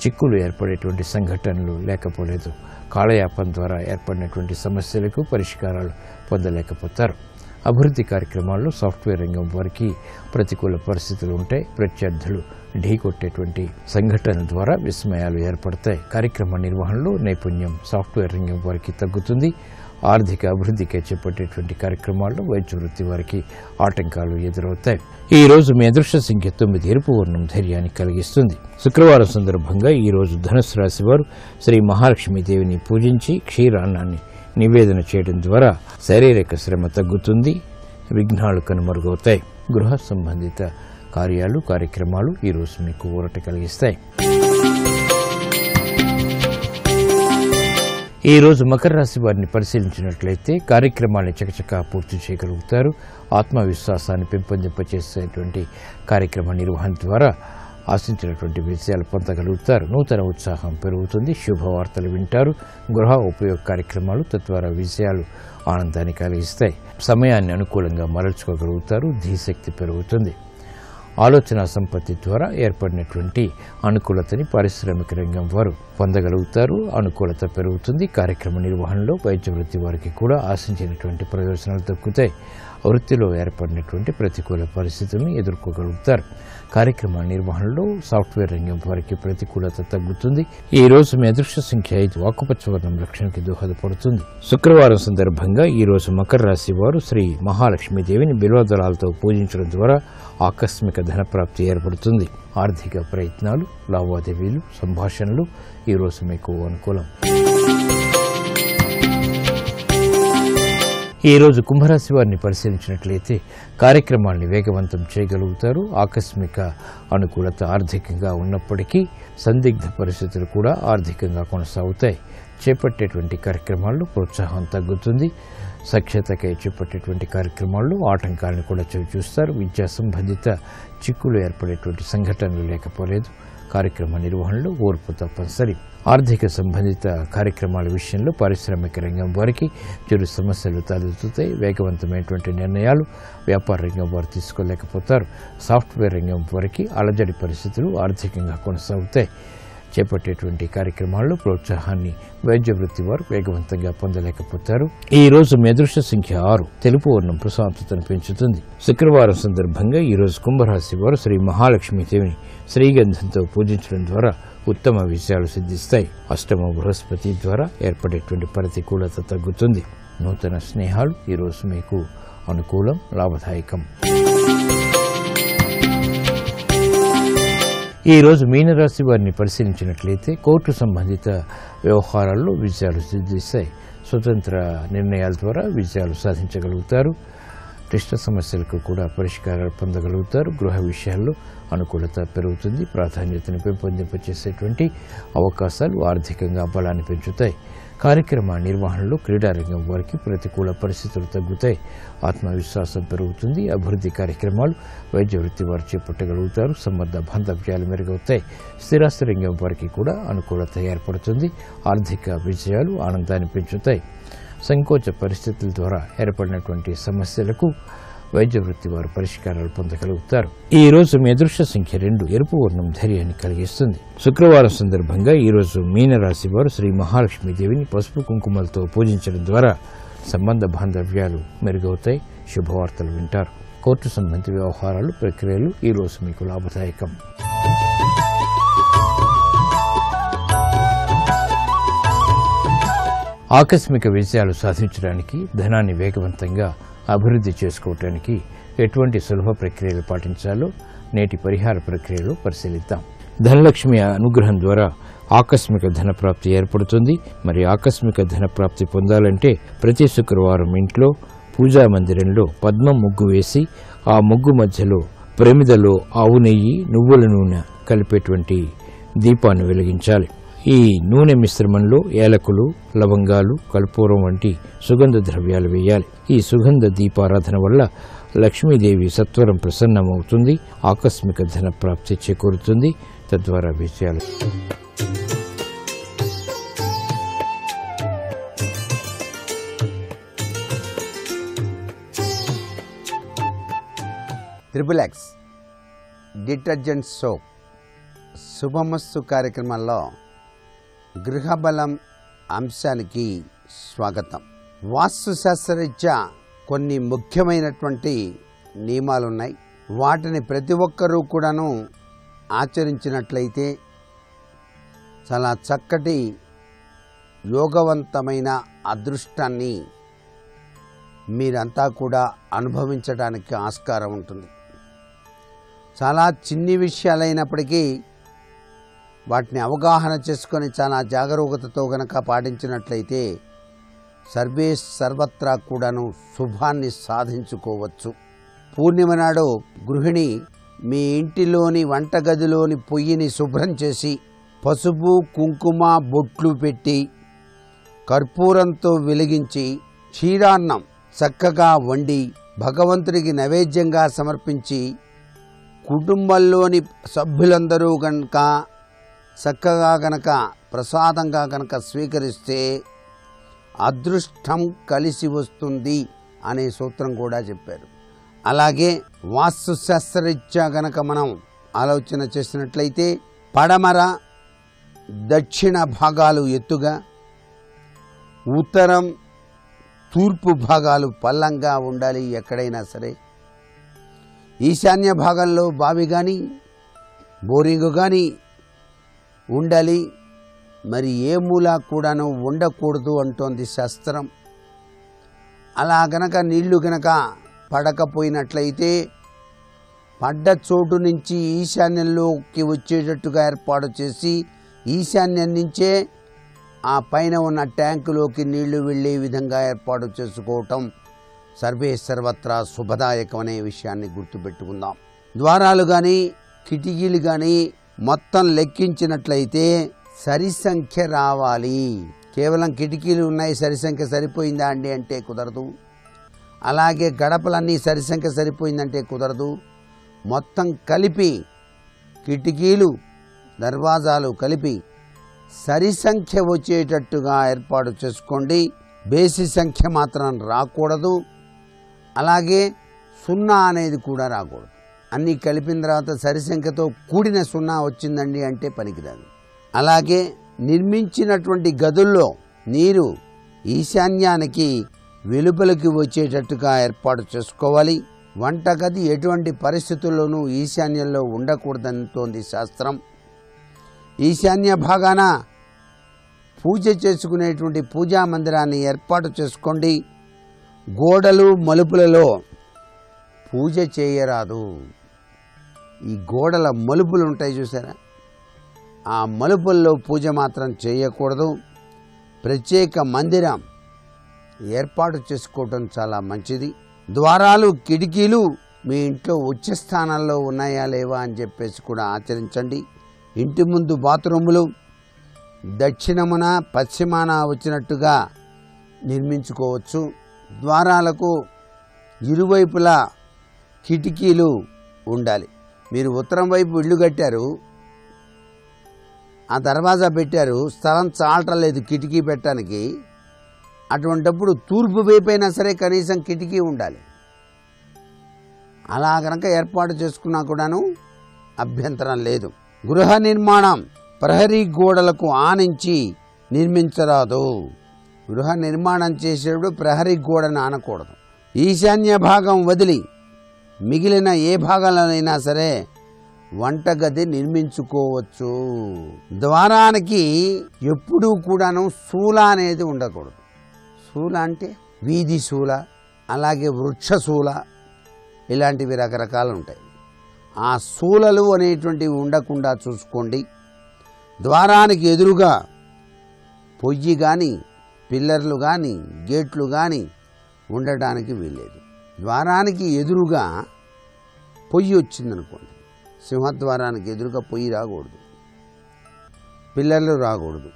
చిక్కులు ఏర్పడేటువంటి సంఘటనలు లేకపోలేదు. కాలయాపన ద్వారా ఏర్పడినటువంటి సమస్యలకు పరిష్కారాలు పొందలేకపోతారు. అభివృద్ధి కార్యక్రమాల్లో సాఫ్ట్వేర్ రంగం వారికి ప్రతికూల పరిస్థితులు ఉంటాయి. ప్రత్యర్థులు ఢీకొట్టేటువంటి సంఘటనల ద్వారా విస్మయాలు ఏర్పడతాయి. కార్యక్రమ నిర్వహణలో నైపుణ్యం సాఫ్ట్వేర్ రంగం వారికి తగ్గుతుంది. ఆర్థిక అభివృద్ధికి చేపట్టేటువంటి కార్యక్రమాల్లో వైద్య వృత్తి వారికి ఆటంకాలు ఎదురవుతాయి. ఈ రోజు మీ అదృష్ట సంఖ్య 9 ఎరుపు వర్ణం ధైర్యాన్ని కలిగిస్తుంది. శుక్రవారం సందర్భంగా ఈ రోజు ధనుసు రాశి వారు శ్రీ మహాలక్ష్మీదేవిని పూజించి క్షీరాన్నాన్ని నివేదన చేయడం ద్వారా శారీరక శ్రమ తగ్గుతుంది. విఘ్నాలు కనుమరుగవుతాయి. గృహ సంబంధిత కార్యక్రమాలు ఈ రోజు మీకు ఊరట కలిగిస్తాయి. ఈ రోజు మకర రాశి వారిని పరిశీలించినట్లయితే కార్యక్రమాన్ని చకచకా పూర్తి చేయగలుగుతారు. ఆత్మవిశ్వాసాన్ని పెంపొందింపచేసేటువంటి కార్యక్రమ నిర్వహణ ద్వారా ఆశించినటువంటి విజయాలు పొందగలుగుతారు. నూతన ఉత్సాహం పెరుగుతుంది. శుభవార్తలు వింటారు. గృహ ఉపయోగ కార్యక్రమాలు తద్వారా విజయాలు ఆనందాన్ని కలిగిస్తాయి. సమయాన్ని అనుకూలంగా మరల్చుకోగలుగుతారు. ధీశక్తి పెరుగుతుంది. ఆలోచన సంపత్తి ద్వారా ఏర్పడినటువంటి అనుకూలతని పారిశ్రామిక రంగం వారు పొందగలుగుతారు. అనుకూలత పెరుగుతుంది. కార్యక్రమ నిర్వహణలో వైద్య వృత్తి వారికి కూడా ఆశించినటువంటి ప్రయోజనాలు దక్కుతాయి. వృత్తిలో ఏర్పడినటువంటి ప్రతికూల పరిస్థితులను ఎదుర్కోగలుగుతారు. కార్యక్రమ నిర్వహణలో సాఫ్ట్వేర్ రంగం వారికి ప్రతికూలత తగ్గుతుంది. ఈ రోజు మీ అదృష్ట సంఖ్య 5 ఆకుపచ్చ వర్ణం రక్షణకి దోహదపడుతుంది. శుక్రవారం సందర్భంగా ఈ రోజు మకర రాశి వారు శ్రీ మహాలక్ష్మీదేవిని బిల్వదళాలతో పూజించడం ద్వారా ఆకస్మిక ధనప్రాప్తి ఏర్పడుతుంది. ఆర్థిక ప్రయత్నాలు, లావాదేవీలు, సంభాషణలు ఈ రోజు మీకు అనుకూలం. ఈరోజు కుంభరాశి వారిని పరిశీలించినట్లయితే కార్యక్రమాల్ని వేగవంతం చేయగలుగుతారు. ఆకస్మిక అనుకూలత ఆర్థికంగా ఉన్నప్పటికీ సందిగ్ధ పరిస్థితులు కూడా ఆర్థికంగా కొనసాగుతాయి. చేపట్టేటువంటి కార్యక్రమాల్లో ప్రోత్సాహం తగ్గుతుంది. సఖ్యతకై చేపట్టేటువంటి కార్యక్రమాల్లో ఆటంకాలను కూడా చూస్తారు. విద్యా సంబంధిత చిక్కులు ఏర్పడేటువంటి సంఘటనలు లేకపోలేదు. కార్యక్రమ నిర్వహణలో ఓర్పు తప్పనిసరి. ఆర్థిక సంబంధిత కార్యక్రమాల విషయంలో పారిశ్రామిక రంగం వారికి చెడు సమస్యలు తలెత్తుతాయి. వేగవంతమైనటువంటి నిర్ణయాలు వ్యాపార రంగం వారు తీసుకోలేకపోతారు. సాఫ్ట్వేర్ రంగం వారికి అలజడి పరిస్థితులు ఆర్థికంగా కొనసాగుతాయి. చేపట్టేటువంటి కార్యక్రమాల్లో ప్రోత్సాహాన్ని వైద్య వృత్తి వారు వేగవంతంగా పొందలేకపోతారు. ఈ రోజు మీ అదృష్ట సంఖ్య 6. తెలుపు వర్ణం ప్రశాంతతను పెంచుతుంది. శుక్రవారం సందర్భంగా ఈ రోజు కుంభరాశి వారు శ్రీ మహాలక్ష్మీదేవిని శ్రీగంధంతో పూజించడం ద్వారా ఉత్తమ విజయాలు సిద్ధిస్తాయి. అష్టమ బృహస్పతి ద్వారా ఏర్పడేటువంటి ప్రతికూలత తగ్గుతుంది. నూతన స్నేహాలు ఈ రోజు మీకు అనుకూలం, లాభదాయకం. ఈ రోజు మీనరాశి వారిని పరిశీలించినట్లయితే కోర్టు సంబంధిత వ్యవహారాల్లో విజయాలు సిద్ధిస్తాయి. స్వతంత్ర నిర్ణయాల ద్వారా విజయాలు సాధించగలుగుతారు. క్లిష్ట సమస్యలకు కూడా పరిష్కారాలు పొందగలుగుతారు. గృహ విషయాల్లో అనుకూలత పెరుగుతుంది. ప్రాధాన్యతను పెంపొందింపచేసేటువంటి అవకాశాలు ఆర్థికంగా బలాన్ని పెంచుతాయి. కార్యక్రమ నిర్వహణలో క్రీడారంగం వారికి ప్రతికూల పరిస్థితులు తగ్గుతాయి. ఆత్మవిశ్వాసం పెరుగుతుంది. అభివృద్ధి కార్యక్రమాలు వైద్య వృత్తి వారు చేపట్టగలుగుతారు. సంబంధ బాంధవ్యాలు మెరుగవుతాయి. స్థిరాస్తి రంగం వారికి కూడా అనుకూలత ఏర్పడుతుంది. ఆర్థిక విజయాలు ఆనందాన్ని పెంచుతాయి. సంకోచ పరిస్థితుల ద్వారా ఏర్పడినటువంటి సమస్యలకు వైద్య వృత్తి వారు పరిష్కారాలు పొందగలుగుతారు. ఈ రోజు మీ అదృష్ట సంఖ్య 2. ఎరుపు వర్ణం ధైర్యాన్ని కలిగిస్తుంది. శుక్రవారం సందర్భంగా ఈ రోజు మీనరాశి వారు శ్రీ మహాలక్ష్మీదేవిని పసుపు కుంకుమలతో పూజించడం ద్వారా సంబంధ బాంధవ్యాలు మెరుగవుతాయి. శుభవార్తలు వింటారు. కోర్టు సంబంధిత వ్యవహారాలు, ప్రక్రియలు ఈ రోజు మీకు లాభదాయకం. ఆకస్మిక విజయాలు సాధించడానికి, ధనాన్ని వేగవంతంగా అభివృద్ధి చేసుకోవటానికి ఎటువంటి సులభ ప్రక్రియలు పాటించాలో నేటి పరిహార ప్రక్రియలో పరిశీలిద్దాం. ధనలక్ష్మి అనుగ్రహం ద్వారా ఆకస్మిక ధన ప్రాప్తి ఏర్పడుతుంది. మరి ఆకస్మిక ధన ప్రాప్తి పొందాలంటే ప్రతి శుక్రవారం ఇంట్లో పూజా మందిరంలో పద్మం ముగ్గు వేసి ఆ ముగ్గు మధ్యలో ప్రమిదలో ఆవు నెయ్యి, నువ్వుల నూనె కలిపేటువంటి దీపాన్ని వెలిగించాలి. ఈ నూనె మిశ్రమంలో ఏలకులు, లవంగాలు, కర్పూరం వంటి సుగంధ ద్రవ్యాలు వేయాలి. ఈ సుగంధ దీపారాధన వల్ల లక్ష్మీదేవి సత్వరం ప్రసన్నమవుతుంది. ఆకస్మిక ధన ప్రాప్తి చేకూరుతుంది. తద్వారా విజయాలు. XXX డిటర్జెంట్ సోప్ శుభమస్తు కార్యక్రమంలో గృహబలం అంశానికి స్వాగతం. వాస్తుశాస్త్రరీత్యా కొన్ని ముఖ్యమైనటువంటి నియమాలున్నాయి. వాటిని ప్రతి ఒక్కరూ కూడాను ఆచరించినట్లయితే చాలా చక్కటి యోగవంతమైన అదృష్టాన్ని మీరంతా కూడా అనుభవించడానికి ఆస్కారం ఉంటుంది. చాలా చిన్ని విషయాలైనప్పటికీ వాటిని అవగాహన చేసుకొని చాలా జాగరూకతతో గనక పాటించినట్లయితే సర్వత్రా కూడాను శుభాన్ని సాధించుకోవచ్చు. పూర్ణిమ నాడు గృహిణి మీ ఇంటిలోని వంటగదిలోని పొయ్యిని శుభ్రం చేసి పసుపు, కుంకుమ బొట్లు పెట్టి కర్పూరంతో వెలిగించి క్షీరాన్నం చక్కగా వండి భగవంతుడికి నైవేద్యంగా సమర్పించి కుటుంబంలోని సభ్యులందరూ గనక చక్కగా గనక ప్రసాదంగా గనక స్వీకరిస్తే అదృష్టం కలిసి వస్తుంది అనే సూత్రం కూడా చెప్పారు. అలాగే వాస్తుశాస్త్రరీత్యా గనక మనం ఆలోచన చేసినట్లయితే పడమర, దక్షిణ భాగాలు ఎత్తుగా, ఉత్తరం, తూర్పు భాగాలు పల్లంగా ఉండాలి. ఎక్కడైనా సరే ఈశాన్య భాగంలో బావి కానీ బోరింగు కానీ ఉండాలి. మరి ఏ మూల కూడాను ఉండకూడదు అంటోంది శాస్త్రం. అలా గనక నీళ్లు గనక పడకపోయినట్లయితే పడ్డ చోటు నుంచి ఈశాన్యంలోకి వచ్చేటట్టుగా ఏర్పాటు చేసి ఈశాన్యం నుంచే ఆ పైన ఉన్న ట్యాంకులోకి నీళ్లు వెళ్ళే విధంగా ఏర్పాటు చేసుకోవటం సర్వే సర్వత్రా శుభదాయకం అనే విషయాన్ని గుర్తుపెట్టుకుందాం. ద్వారాలు కానీ కిటికీలు కానీ మొత్తం లెక్కించినట్లయితే సరి సంఖ్య రావాలి. కేవలం కిటికీలు ఉన్నాయి, సరి సంఖ్య సరిపోయిందా అండి అంటే కుదరదు. అలాగే గడపలన్నీ సరి సంఖ్య సరిపోయిందంటే కుదరదు. మొత్తం కలిపి కిటికీలు దర్వాజాలు కలిపి సరి సంఖ్య వచ్చేటట్టుగా ఏర్పాటు చేసుకోండి. బేసి సంఖ్య మాత్రం రాకూడదు. అలాగే సున్నా అనేది కూడా రాకూడదు. అన్నీ కలిపిన తర్వాత సరి సంఖ్యతో కూడిన సున్నా వచ్చిందండి అంటే పనికిరాదు. అలాగే నిర్మించినటువంటి గదుల్లో నీరు ఈశాన్యానికి వెలుపలికి వచ్చేటట్టుగా ఏర్పాటు చేసుకోవాలి. వంటగది ఎటువంటి పరిస్థితుల్లోనూ ఈశాన్యంలో ఉండకూడదంటోంది శాస్త్రం. ఈశాన్య భాగాన పూజ చేసుకునేటువంటి పూజా మందిరాన్ని ఏర్పాటు చేసుకోండి. గోడలు మలుపులలో పూజ చేయరాదు. ఈ గోడల మలుపులు ఉంటాయి చూసారా, ఆ మలుపుల్లో పూజ మాత్రం చేయకూడదు. ప్రత్యేక మందిరం ఏర్పాటు చేసుకోవటం చాలా మంచిది. ద్వారాలు కిటికీలు మీ ఇంట్లో ఉచ్చ స్థానాల్లో ఉన్నాయా లేవా అని చెప్పేసి కూడా ఆచరించండి. ఇంటి ముందు బాత్రూములు దక్షిణమున పశ్చిమాన వచ్చినట్టుగా నిర్మించుకోవచ్చు. ద్వారాలకు ఇరువైపులా కిటికీలు ఉండాలి. మీరు ఉత్తరం వైపు ఇల్లు కట్టారు, ఆ దర్వాజా పెట్టారు, స్థలం చాలటలేదు కిటికీ పెట్టడానికి. అటువంటప్పుడు తూర్పు వైపు అయినా సరే కనీసం కిటికీ ఉండాలి. అలా కనుక ఏర్పాటు చేసుకున్నా కూడాను అభ్యంతరం లేదు. గృహ నిర్మాణం ప్రహరీ గోడలకు ఆనించి నిర్మించరాదు. గృహ నిర్మాణం చేసేటప్పుడు ప్రహరీ గోడను ఆనకూడదు. ఈశాన్య భాగం వదిలి మిగిలిన ఏ భాగంలోనైనా సరే వంటగది నిర్మించుకోవచ్చు. ద్వారానికి ఎప్పుడూ కూడాను శూల అనేది ఉండకూడదు. శూల అంటే వీధి శూల, అలాగే వృక్ష శూల, ఇలాంటివి రకరకాలు ఉంటాయి. ఆ శూలలు అనేటువంటివి ఉండకుండా చూసుకోండి. ద్వారానికి ఎదురుగా పొయ్యి కానీ పిల్లర్లు కానీ గేట్లు కానీ ఉండడానికి వీల్లేదు. ద్వారానికి ఎదురుగా పొయ్యి వచ్చిందనుకోండి, సింహద్వారానికి ఎదురుగా పొయ్యి రాకూడదు, పిల్లర్లు రాకూడదు.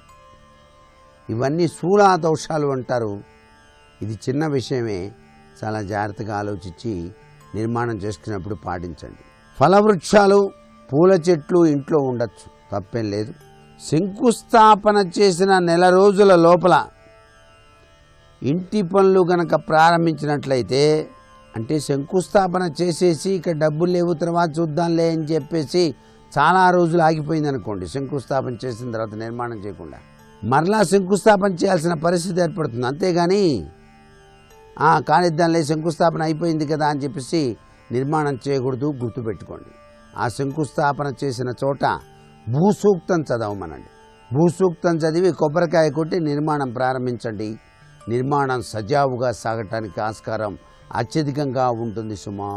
ఇవన్నీ శూలా దోషాలు అంటారు. ఇది చిన్న విషయమే, చాలా జాగ్రత్తగా ఆలోచించి నిర్మాణం చేసుకున్నప్పుడు పాటించండి. ఫలవృక్షాలు పూల చెట్లు ఇంట్లో ఉండొచ్చు, తప్పేం లేదు. శంకుస్థాపన చేసిన నెల రోజుల లోపల ఇంటి పనులు గనక ప్రారంభించినట్లయితే, అంటే శంకుస్థాపన చేసేసి ఇక డబ్బులు లేవు తర్వాత చూద్దాంలే అని చెప్పేసి చాలా రోజులు ఆగిపోయింది అనుకోండి, శంకుస్థాపన చేసిన తర్వాత నిర్మాణం చేయకుండా మరలా శంకుస్థాపన చేయాల్సిన పరిస్థితి ఏర్పడుతుంది. అంతేగాని కానిద్దాంలే శంకుస్థాపన అయిపోయింది కదా అని చెప్పేసి నిర్మాణం చేయకూడదు. గుర్తుపెట్టుకోండి, ఆ శంకుస్థాపన చేసిన చోట భూసూక్తం చదవమనండి. భూసూక్తం చదివి కొబ్బరికాయ కొట్టి నిర్మాణం ప్రారంభించండి. నిర్మాణం సజావుగా సాగటానికి ఆస్కారం అత్యధికంగా ఉంటుంది సుమా.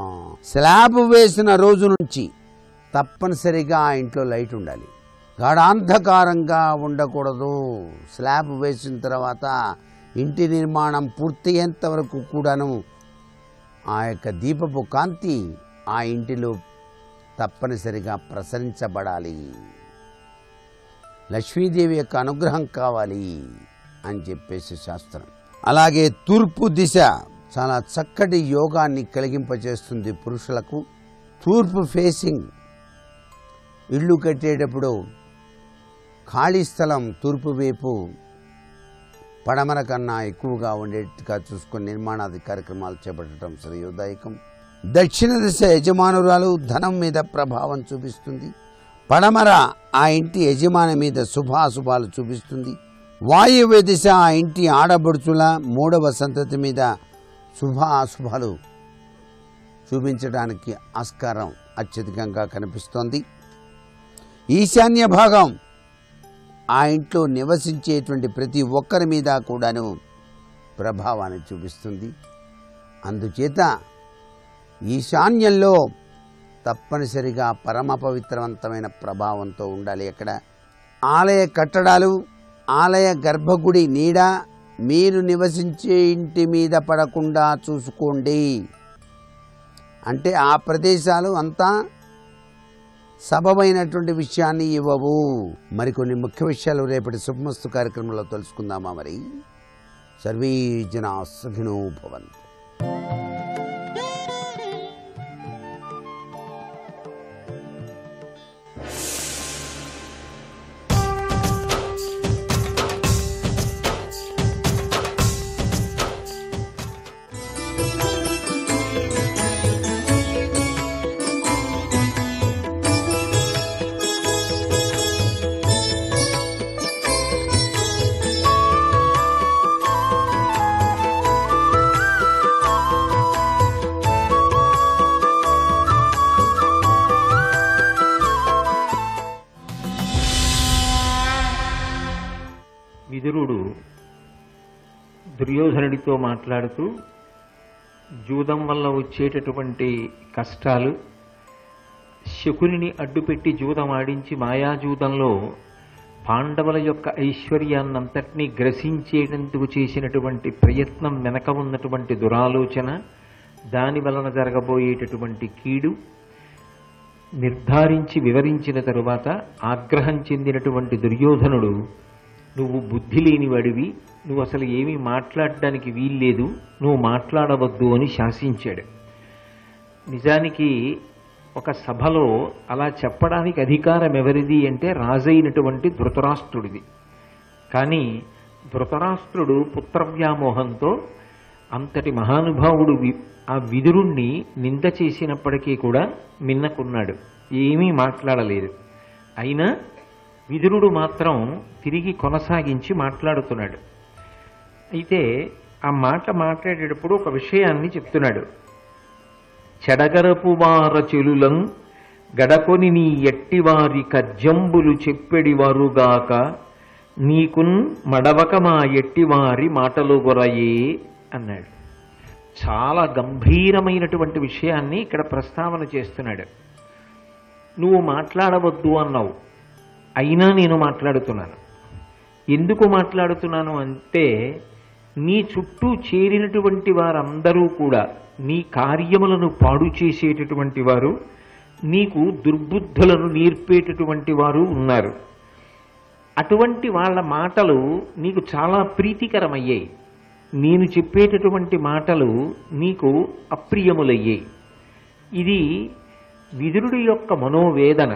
స్లాబ్ వేసిన రోజు నుంచి తప్పనిసరిగా ఆ ఇంట్లో లైట్ ఉండాలి, గాఢాంధకారంగా ఉండకూడదు. స్లాబ్ వేసిన తర్వాత ఇంటి నిర్మాణం పూర్తయ్యేంత వరకు కూడాను ఆ యొక్క దీపపు కాంతి ఆ ఇంటిలో తప్పనిసరిగా ప్రసరించబడాలి. లక్ష్మీదేవి యొక్క అనుగ్రహం కావాలి అని చెప్పేసి శాస్త్రం. అలాగే తూర్పు దిశ చాలా చక్కటి యోగాన్ని కలిగింపజేస్తుంది పురుషులకు. తూర్పు ఫేసింగ్ ఇళ్ళు కట్టేటప్పుడు ఖాళీ స్థలం తూర్పు వైపు పడమర కన్నా ఎక్కువగా ఉండేట్టుగా చూసుకొని నిర్మాణాది కార్యక్రమాలు చేపట్టడం శ్రేయోదాయకం. దక్షిణ దిశ యజమానురాలు ధనం మీద ప్రభావం చూపిస్తుంది. పడమర ఆ ఇంటి యజమాని మీద శుభాశుభాలు చూపిస్తుంది. వాయువ్య దిశ ఆ ఇంటి ఆడబడుచుల మూడవ సంతతి మీద శుభాశుభాలు చూపించడానికి ఆస్కారం అత్యధికంగా కనిపిస్తోంది. ఈశాన్య భాగం ఆ ఇంట్లో నివసించేటువంటి ప్రతి ఒక్కరి మీద కూడాను ప్రభావాన్ని చూపిస్తుంది. అందుచేత ఈశాన్యంలో తప్పనిసరిగా పరమ పవిత్రవంతమైన ప్రభావంతో ఉండాలి. ఎక్కడ ఆలయ కట్టడాలు, ఆలయ గర్భగుడి నీడ, మీరు నివసించే ఇంటి మీద పడకుండా చూసుకోండి. అంటే ఆ ప్రదేశాలు అంతా సబబైనటువంటి విషయాన్ని ఇవ్వవు. మరికొన్ని ముఖ్య విషయాలు రేపటి శుభమస్తు కార్యక్రమంలో తెలుసుకుందామా? మరి సర్వే జనా సుఖినో భవంతు. విదురుడు దుర్యోధనుడితో మాట్లాడుతూ జూదం వల్ల వచ్చేటటువంటి కష్టాలు, శకునిని అడ్డుపెట్టి జూదం ఆడించి మాయాజూదంలో పాండవుల యొక్క ఐశ్వర్యాన్నంతటినీ గ్రసించేటందుకు చేసినటువంటి ప్రయత్నం వెనక ఉన్నటువంటి దురాలోచన, దాని వలన జరగబోయేటటువంటి కీడు నిర్ధారించి వివరించిన తరువాత ఆగ్రహం చెందినటువంటి దుర్యోధనుడు, నువ్వు బుద్ధి లేనివాడివి, నువ్వు అసలు ఏమీ మాట్లాడడానికి వీల్లేదు, నువ్వు మాట్లాడవద్దు అని శాసించాడు. నిజానికి ఒక సభలో అలా చెప్పడానికి అధికారం ఎవరిది అంటే రాజైనటువంటి ధృతరాష్ట్రుడిది. కానీ ధృతరాష్ట్రుడు పుత్రవ్యామోహంతో అంతటి మహానుభావుడు ఆ విదురుణ్ణి నింద చేసినప్పటికీ కూడా మిన్నకున్నాడు, ఏమీ మాట్లాడలేదు. అయినా విదురుడు మాత్రం తిరిగి కొనసాగించి మాట్లాడుతున్నాడు. అయితే ఆ మాట మాట్లాడేటప్పుడు ఒక విషయాన్ని చెప్తున్నాడు. చెడగరపు వార చెలులం గడకొని నీ ఎట్టివారి కర్జంబులు చెప్పెడివారుగాక నీకున్ మడవక మా ఎట్టివారి మాటలు గొరయే అన్నాడు. చాలా గంభీరమైనటువంటి విషయాన్ని ఇక్కడ ప్రస్తావన చేస్తున్నాడు. నువ్వు మాట్లాడవద్దు అన్నావు, అయినా నేను మాట్లాడుతున్నాను. ఎందుకు మాట్లాడుతున్నాను అంటే, నీ చుట్టూ చేరినటువంటి వారందరూ కూడా నీ కార్యములను పాడు చేసేటటువంటి వారు, నీకు దుర్బుద్ధులను నేర్పేటటువంటి వారు ఉన్నారు. అటువంటి వాళ్ళ మాటలు నీకు చాలా ప్రీతికరమయ్యాయి. నేను చెప్పేటటువంటి మాటలు నీకు అప్రియములయ్యాయి. ఇది విదురుడి యొక్క మనోవేదన.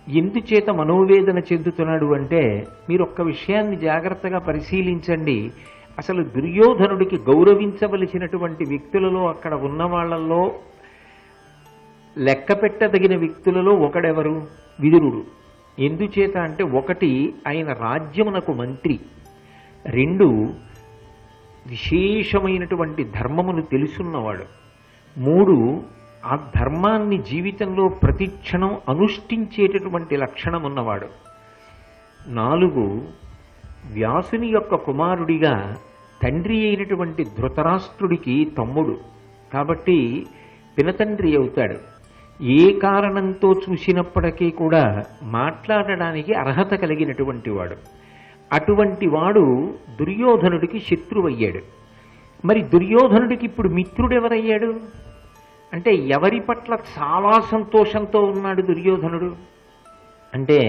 ఎందుచేత మనోవేదన చెందుతున్నాడు అంటే, మీరు ఒక్క విషయాన్ని జాగ్రత్తగా పరిశీలించండి. అసలు దుర్యోధనుడికి గౌరవించవలసినటువంటి వ్యక్తులలో, అక్కడ ఉన్న వాళ్ళల్లో లెక్క పెట్టదగిన వ్యక్తులలో ఒకడెవరు? విదురుడు. ఎందుచేత అంటే, ఒకటి ఆయన రాజ్యమునకు మంత్రి, రెండు విశేషమైనటువంటి ధర్మమును తెలుసున్నవాడు, మూడు ఆ ధర్మాన్ని జీవితంలో ప్రతిక్షణం అనుష్ఠించేటటువంటి లక్షణం ఉన్నవాడు, నాలుగు వ్యాసుని యొక్క కుమారుడిగా తండ్రి అయినటువంటి ధృతరాష్ట్రుడికి తమ్ముడు కాబట్టి పినతండ్రి అవుతాడు. ఏ కారణంతో చూసినప్పటికీ కూడా మాట్లాడడానికి అర్హత కలిగినటువంటి వాడు. అటువంటి వాడు దుర్యోధనుడికి శత్రువయ్యాడు. మరి దుర్యోధనుడికి ఇప్పుడు మిత్రుడెవరయ్యాడు అంటే, ఎవరి పట్ల చాలా సంతోషంతో ఉన్నాడు దుర్యోధనుడు అంటే,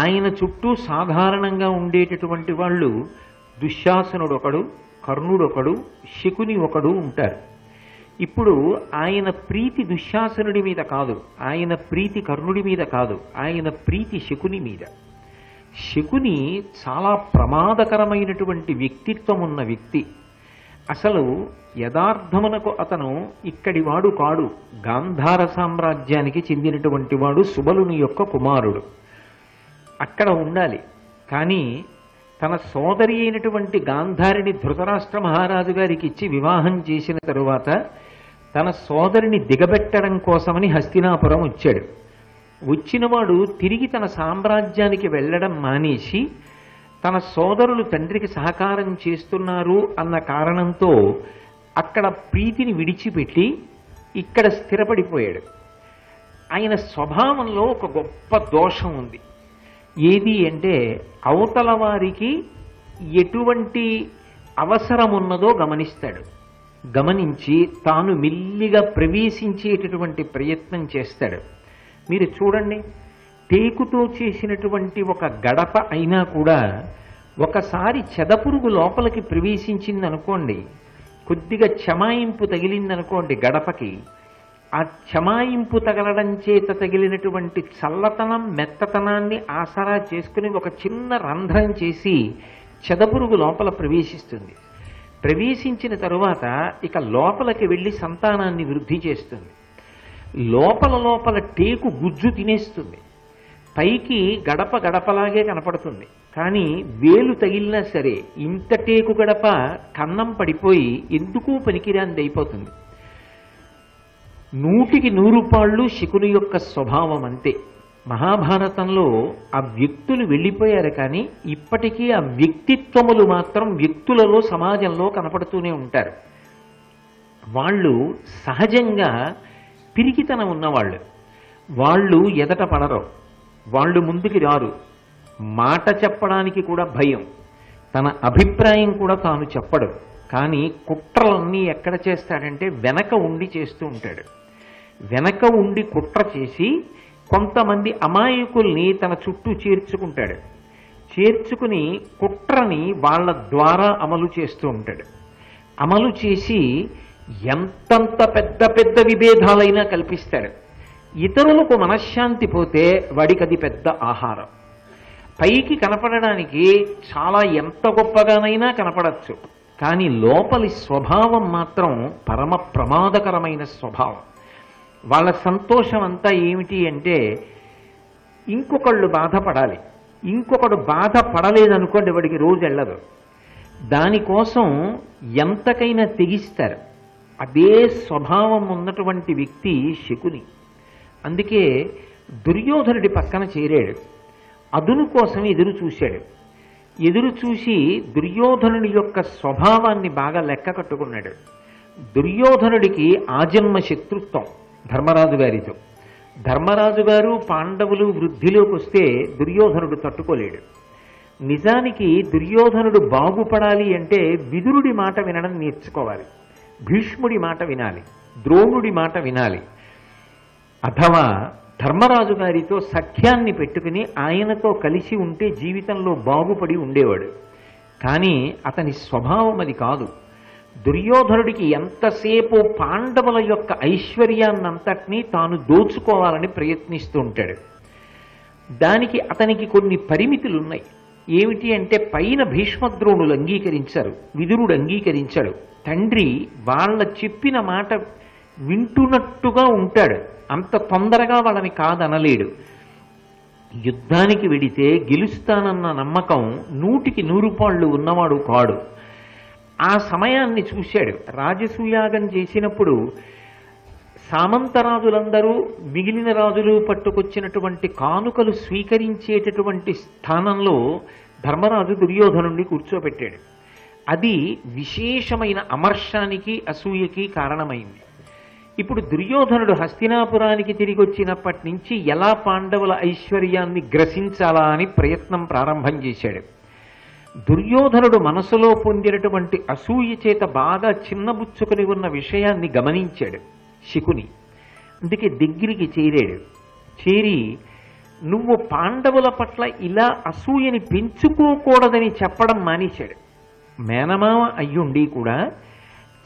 ఆయన చుట్టూ సాధారణంగా ఉండేటటువంటి వాళ్ళు దుశ్శాసనుడొకడు, కర్ణుడొకడు, శకుని ఒకడు ఉంటారు. ఇప్పుడు ఆయన ప్రీతి దుశ్శాసనుడి మీద కాదు, ఆయన ప్రీతి కర్ణుడి మీద కాదు, ఆయన ప్రీతి శకుని మీద. శకుని చాలా ప్రమాదకరమైనటువంటి వ్యక్తిత్వం ఉన్న వ్యక్తి. అసలు యథార్థమునకు అతను ఇక్కడి వాడు కాడు, గాంధార సామ్రాజ్యానికి చెందినటువంటి వాడు, సుబలుని యొక్క కుమారుడు. అక్కడ ఉండాలి. కానీ తన సోదరి అయినటువంటి గాంధారిని ధృతరాష్ట్ర మహారాజు గారికి ఇచ్చి వివాహం చేసిన తరువాత తన సోదరిని దిగబెట్టడం కోసమని హస్తినాపురం వచ్చాడు. వచ్చినవాడు తిరిగి తన సామ్రాజ్యానికి వెళ్ళడం మానేసి, తన సోదరులు తండ్రికి సహకారం చేస్తున్నారు అన్న కారణంతో అక్కడ ప్రీతిని విడిచిపెట్టి ఇక్కడ స్థిరపడిపోయాడు. ఆయన స్వభావంలో ఒక గొప్ప దోషం ఉంది. ఏది అంటే, అవతల వారికి ఎటువంటి అవసరమున్నదో గమనిస్తాడు. గమనించి తాను మెల్లిగా ప్రవేశించేటటువంటి ప్రయత్నం చేస్తాడు. మీరు చూడండి, టేకుతో చేసినటువంటి ఒక గడప అయినా కూడా ఒకసారి చెదపురుగు లోపలికి ప్రవేశించిందనుకోండి, కొద్దిగా చెమాయింపు తగిలిందనుకోండి గడపకి, ఆ చెమాయింపు తగలడం చేత తగిలినటువంటి చల్లతనం మెత్తతనాన్ని ఆసరా చేసుకుని ఒక చిన్న రంధ్రం చేసి చెదపురుగు లోపల ప్రవేశిస్తుంది. ప్రవేశించిన తరువాత ఇక లోపలికి వెళ్ళి సంతానాన్ని వృద్ధి చేస్తుంది. లోపల టేకు గుజ్జు తినేస్తుంది. పైకి గడప గడపలాగే కనపడుతుంది, కానీ వేలు తగిలినా సరే ఇంత టేకు గడప కన్నం పడిపోయి ఎందుకు పనికిరాంది అయిపోతుంది. 100కి 100 శకుని యొక్క స్వభావం అంతే. మహాభారతంలో ఆ వ్యక్తులు వెళ్ళిపోయారు, కానీ ఇప్పటికీ ఆ వ్యక్తిత్వములు మాత్రం వ్యక్తులలో సమాజంలో కనపడుతూనే ఉంటారు. వాళ్ళు సహజంగా పిరికితనం ఉన్నవాళ్ళు. వాళ్ళు ఎదట పడరు, వాళ్ళు ముందుకి రారు, మాట చెప్పడానికి కూడా భయం, తన అభిప్రాయం కూడా తాను చెప్పడు. కానీ కుట్రలన్నీ ఎక్కడ చేస్తాడంటే వెనక ఉండి చేస్తూ ఉంటాడు. వెనక ఉండి కుట్ర చేసి కొంతమంది అమాయకుల్ని తన చుట్టూ చేర్చుకుంటాడు. చేర్చుకుని కుట్రని వాళ్ళ ద్వారా అమలు చేస్తూ ఉంటాడు. అమలు చేసి ఎంతంత పెద్ద పెద్ద విభేదాలైనా కల్పిస్తాడు. ఇతరులకు మనశ్శాంతి పోతే వాడికి అది పెద్ద ఆహారం. పైకి కనపడడానికి చాలా ఎంత గొప్పగానైనా కనపడచ్చు, కానీ లోపలి స్వభావం మాత్రం పరమ ప్రమాదకరమైన స్వభావం. వాళ్ళ సంతోషం అంతా ఏమిటి అంటే ఇంకొకళ్ళు బాధపడాలి. ఇంకొకడు బాధపడలేదనుకోండి వాడికి రోజు వెళ్ళదు. దానికోసం ఎంతకైనా తెగిస్తారు. అదే స్వభావం ఉన్నటువంటి వ్యక్తి శకుని. అందుకే దుర్యోధనుడి పక్కన చేరాడు. అదును కోసం ఎదురు చూశాడు. ఎదురు చూసి దుర్యోధనుడి యొక్క స్వభావాన్ని బాగా లెక్క కట్టుకున్నాడు. దుర్యోధనుడికి ఆజన్మ శత్రుత్వం ధర్మరాజు గారితో. ధర్మరాజు గారు పాండవులు వృద్ధిలోకి వస్తే దుర్యోధనుడు తట్టుకోలేడు. నిజానికి దుర్యోధనుడు బాగుపడాలి అంటే విదురుడి మాట వినడం నేర్చుకోవాలి, భీష్ముడి మాట వినాలి, ద్రోణుడి మాట వినాలి. అథవా ధర్మరాజు గారితో సఖ్యాన్ని పెట్టుకుని ఆయనతో కలిసి ఉంటే జీవితంలో బాగుపడి ఉండేవాడు. కానీ అతని స్వభావం అది కాదు. దుర్యోధనుడికి ఎంతసేపు పాండవుల యొక్క ఐశ్వర్యాన్నంతటినీ తాను దోచుకోవాలని ప్రయత్నిస్తూ ఉంటాడు. దానికి అతనికి కొన్ని పరిమితులున్నాయి. ఏమిటి అంటే పైన భీష్మద్రోణులు అంగీకరించారు, విదురుడు అంగీకరించాడు. తండ్రి వాళ్ళ చెప్పిన మాట వింటున్నట్టుగా ఉంటాడు, అంత తొందరగా వాళ్ళని కాదనలేడు. యుద్ధానికి వెడితే గెలుస్తానన్న నమ్మకం 100కి 100 ఉన్నవాడు కాడు. ఆ సమయాన్ని చూశాడు. రాజసూయాగం చేసినప్పుడు సామంతరాజులందరూ మిగిలిన రాజులు పట్టుకొచ్చినటువంటి కానుకలు స్వీకరించేటటువంటి స్థానంలో ధర్మరాజు దుర్యోధనుడిని కూర్చోబెట్టాడు. అది విశేషమైన అమర్షానికి అసూయకి కారణమైంది. ఇప్పుడు దుర్యోధనుడు హస్తినాపురానికి తిరిగి వచ్చినప్పటి నుంచి ఎలా పాండవుల ఐశ్వర్యాన్ని గ్రసించాలా అని ప్రయత్నం ప్రారంభం చేశాడు. దుర్యోధనుడు మనసులో పొందినటువంటి అసూయ చేత బాగా చిన్నబుచ్చుకుని ఉన్న విషయాన్ని గమనించాడు శకుని. అందుకే దగ్గరికి చేరాడు. చేరి నువ్వు పాండవుల పట్ల ఇలా అసూయని పెంచుకోకూడదని చెప్పడం మానేశాడు. మేనమామ అయ్యుండి కూడా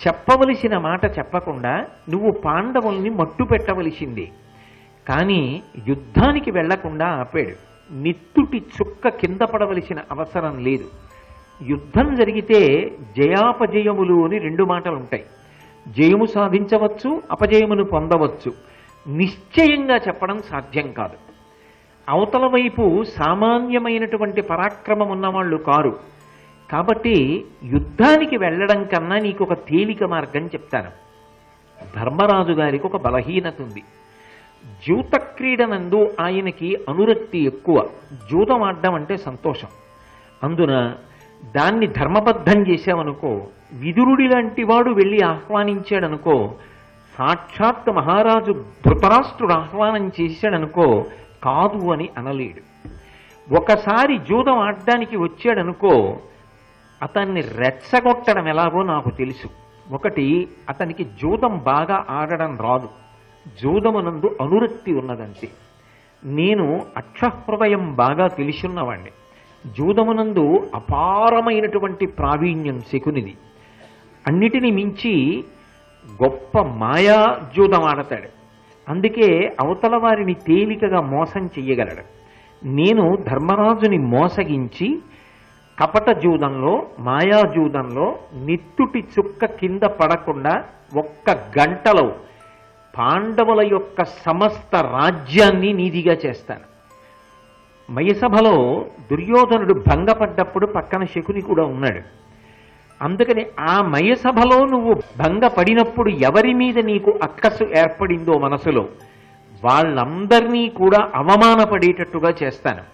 చెప్పవలసిన మాట చెప్పకుండా నువ్వు పాండవుల్ని మట్టు పెట్టవలసిందే. కానీ యుద్ధానికి వెళ్లకుండా ఆపాడు. నిత్తుటి చుక్క కింద పడవలసిన అవసరం లేదు. యుద్ధం జరిగితే జయాపజయములు అని 2 మాటలు ఉంటాయి. జయము సాధించవచ్చు, అపజయమును పొందవచ్చు. నిశ్చయంగా చెప్పడం సాధ్యం కాదు. అవతల వైపు సామాన్యమైనటువంటి పరాక్రమం ఉన్నవాళ్ళు కారు. కాబట్టి యుద్ధానికి వెళ్ళడం కన్నా నీకు ఒక తేలిక మార్గం చెప్తాను. ధర్మరాజు గారికి ఒక బలహీనత ఉంది. జూత క్రీడనందు ఆయనకి అనురక్తి ఎక్కువ. జూతం ఆడడం అంటే సంతోషం. అందున దాన్ని ధర్మబద్ధం చేశావనుకో, విదురుడి లాంటి వాడు వెళ్ళి ఆహ్వానించాడనుకో, సాక్షాత్ మహారాజు ధృతరాష్ట్రుడు ఆహ్వానం చేశాడనుకో, కాదు అని అనలేడు. ఒకసారి జూదం ఆడడానికి వచ్చాడనుకో, అతన్ని రెచ్చగొట్టడం ఎలాగో నాకు తెలుసు. ఒకటి, అతనికి జూదం బాగా ఆడడం రాదు, జూదమునందు అనురక్తి ఉన్నదంతే. నేను అక్షహృదయం బాగా తెలిసున్నవాణ్ణి. జూదమునందు అపారమైనటువంటి ప్రావీణ్యం శకునిది. అన్నిటినీ మించి గొప్ప మాయా జూదం ఆడతాడు. అందుకే అవతల వారిని తేలికగా మోసం చెయ్యగలడు. నేను ధర్మరాజుని మోసగించి కపట జూదంలో, మాయాజూదంలో నెత్తుటి చుక్క కింద పడకుండా 1 గంటలో పాండవుల యొక్క సమస్త రాజ్యాన్ని నీదిగా చేస్తాను. మయసభలో దుర్యోధనుడు భంగపడ్డప్పుడు పక్కన శకుని కూడా ఉన్నాడు. అందుకని ఆ మయసభలో నువ్వు భంగపడినప్పుడు ఎవరి మీద నీకు అక్కసు ఏర్పడిందో మనసులో వాళ్ళందరినీ కూడా అవమానపడేటట్టుగా చేస్తాను.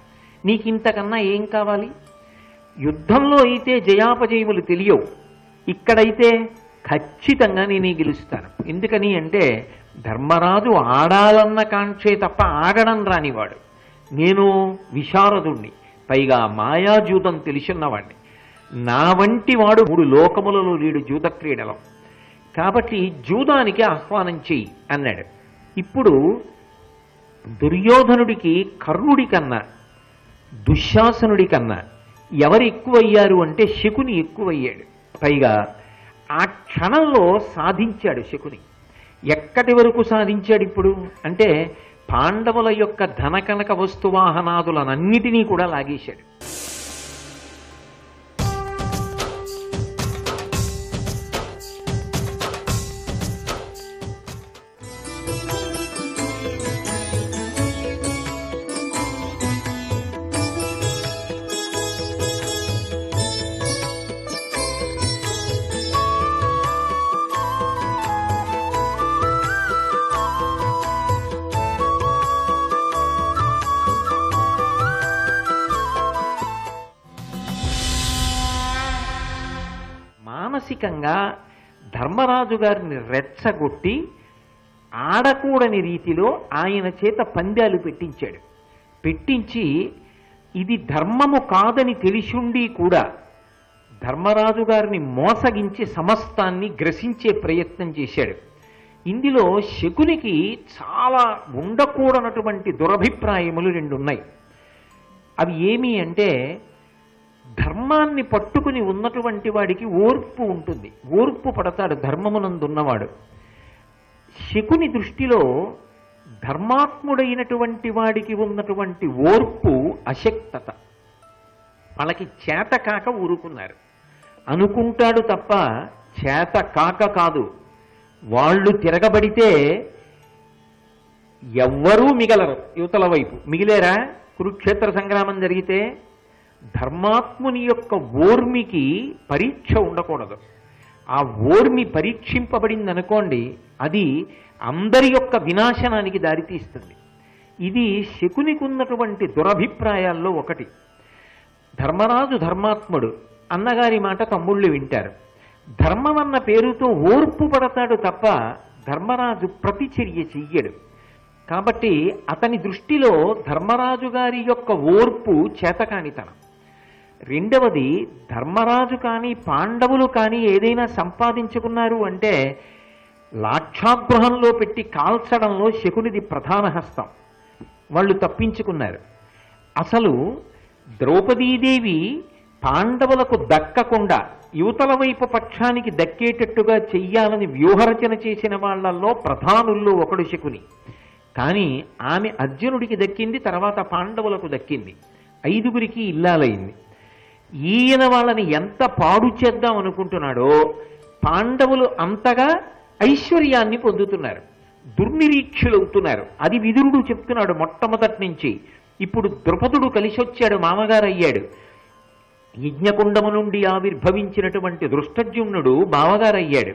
నీకింతకన్నా ఏం కావాలి? యుద్ధంలో అయితే జయాపజయములు తెలియవు, ఇక్కడైతే ఖచ్చితంగా నేనే గెలుస్తాను. ఎందుకని అంటే ధర్మరాజు ఆడాలన్న కాంక్షే తప్ప ఆడడం రానివాడు. నేను విశారదుణ్ణి, పైగా మాయాజూతం తెలిసిన్నవాడిని. నా వంటి వాడు 3 లోకములలో లేడు జూద క్రీడలో. కాబట్టి జూదానికి ఆహ్వానం చెయ్యి అన్నాడు. ఇప్పుడు దుర్యోధనుడికి కర్ణుడి కన్నా దుశ్శాసనుడి కన్నా ఎవరు ఎక్కువయ్యారు అంటే శకుని ఎక్కువయ్యాడు. పైగా ఆ క్షణంలో సాధించాడు శకుని. ఎక్కడి వరకు సాధించాడు ఇప్పుడు అంటే పాండవుల యొక్క ధనకనక వస్తువాహనాదులనన్నిటినీ కూడా లాగేశాడు. మానసికంగా ధర్మరాజు గారిని రెచ్చగొట్టి ఆడకూడని రీతిలో ఆయన చేత పందాలు పెట్టించాడు. పెట్టించి ఇది ధర్మము కాదని తెలిసుండి కూడా ధర్మరాజు గారిని మోసగించి సమస్తాన్ని గ్రసించే ప్రయత్నం చేశాడు. ఇందులో శకునికి చాలా ఉండకూడనటువంటి దురభిప్రాయములు 2 ఉన్నాయి. అవి ఏమి అంటే ధర్మాన్ని పట్టుకుని ఉన్నటువంటి వాడికి ఓర్పు ఉంటుంది, ఓర్పు పడతాడు ధర్మమునందున్నవాడు. శకుని దృష్టిలో ధర్మాత్ముడైనటువంటి వాడికి ఉన్నటువంటి ఓర్పు అశక్తత. వాళ్ళకి చేత కాక ఊరుకున్నారు అనుకుంటాడు తప్ప చేత కాక కాదు. వాళ్ళు తిరగబడితే ఎవ్వరూ మిగలరు. యువతల వైపు మిగిలేరా? కురుక్షేత్ర సంగ్రామం జరిగితే ధర్మాత్ముని యొక్క ఓర్మికి పరీక్ష ఉండకూడదు. ఆ ఓర్మి పరీక్షింపబడింది అనుకోండి, అది అందరి యొక్క వినాశనానికి దారితీస్తుంది. ఇది శకునికి ఉన్నటువంటి దురభిప్రాయాల్లో ఒకటి. ధర్మరాజు ధర్మాత్ముడు, అన్నగారి మాట తమ్ముళ్ళు వింటారు. ధర్మం అన్న పేరుతో ఓర్పు పడతాడు తప్ప ధర్మరాజు ప్రతిచర్య చెయ్యడు. కాబట్టి అతని దృష్టిలో ధర్మరాజు గారి యొక్క ఓర్పు చేతకానితనం. రెండవది, ధర్మరాజు కానీ పాండవులు కానీ ఏదైనా సంపాదించుకున్నారు అంటే లాక్షాగృహంలో పెట్టి కాల్చడంలో శకునిది ప్రధాన హస్తం. వాళ్ళు తప్పించుకున్నారు. అసలు ద్రౌపదీదేవి పాండవులకు దక్కకుండా యువతల వైపు పక్షానికి దక్కేటట్టుగా చెయ్యాలని వ్యూహరచన చేసిన వాళ్లలో ప్రధానుల్లో ఒకడు శకుని. కానీ ఆమె అర్జునుడికి దక్కింది, తర్వాత పాండవులకు దక్కింది. 5గురికి ఇల్లాలైంది. ఈయన వాళ్ళని ఎంత పాడు చేద్దాం అనుకుంటున్నాడో పాండవులు అంతగా ఐశ్వర్యాన్ని పొందుతున్నారు, దుర్నిరీక్షులవుతున్నారు. అది విదురుడు చెప్తున్నాడు మొట్టమొదటి నుంచి. ఇప్పుడు ద్రుపదుడు కలిసొచ్చాడు, మామగారు అయ్యాడు. యజ్ఞకుండము నుండి ఆవిర్భవించినటువంటి దృష్టజ్యుమ్నుడు బావగారయ్యాడు.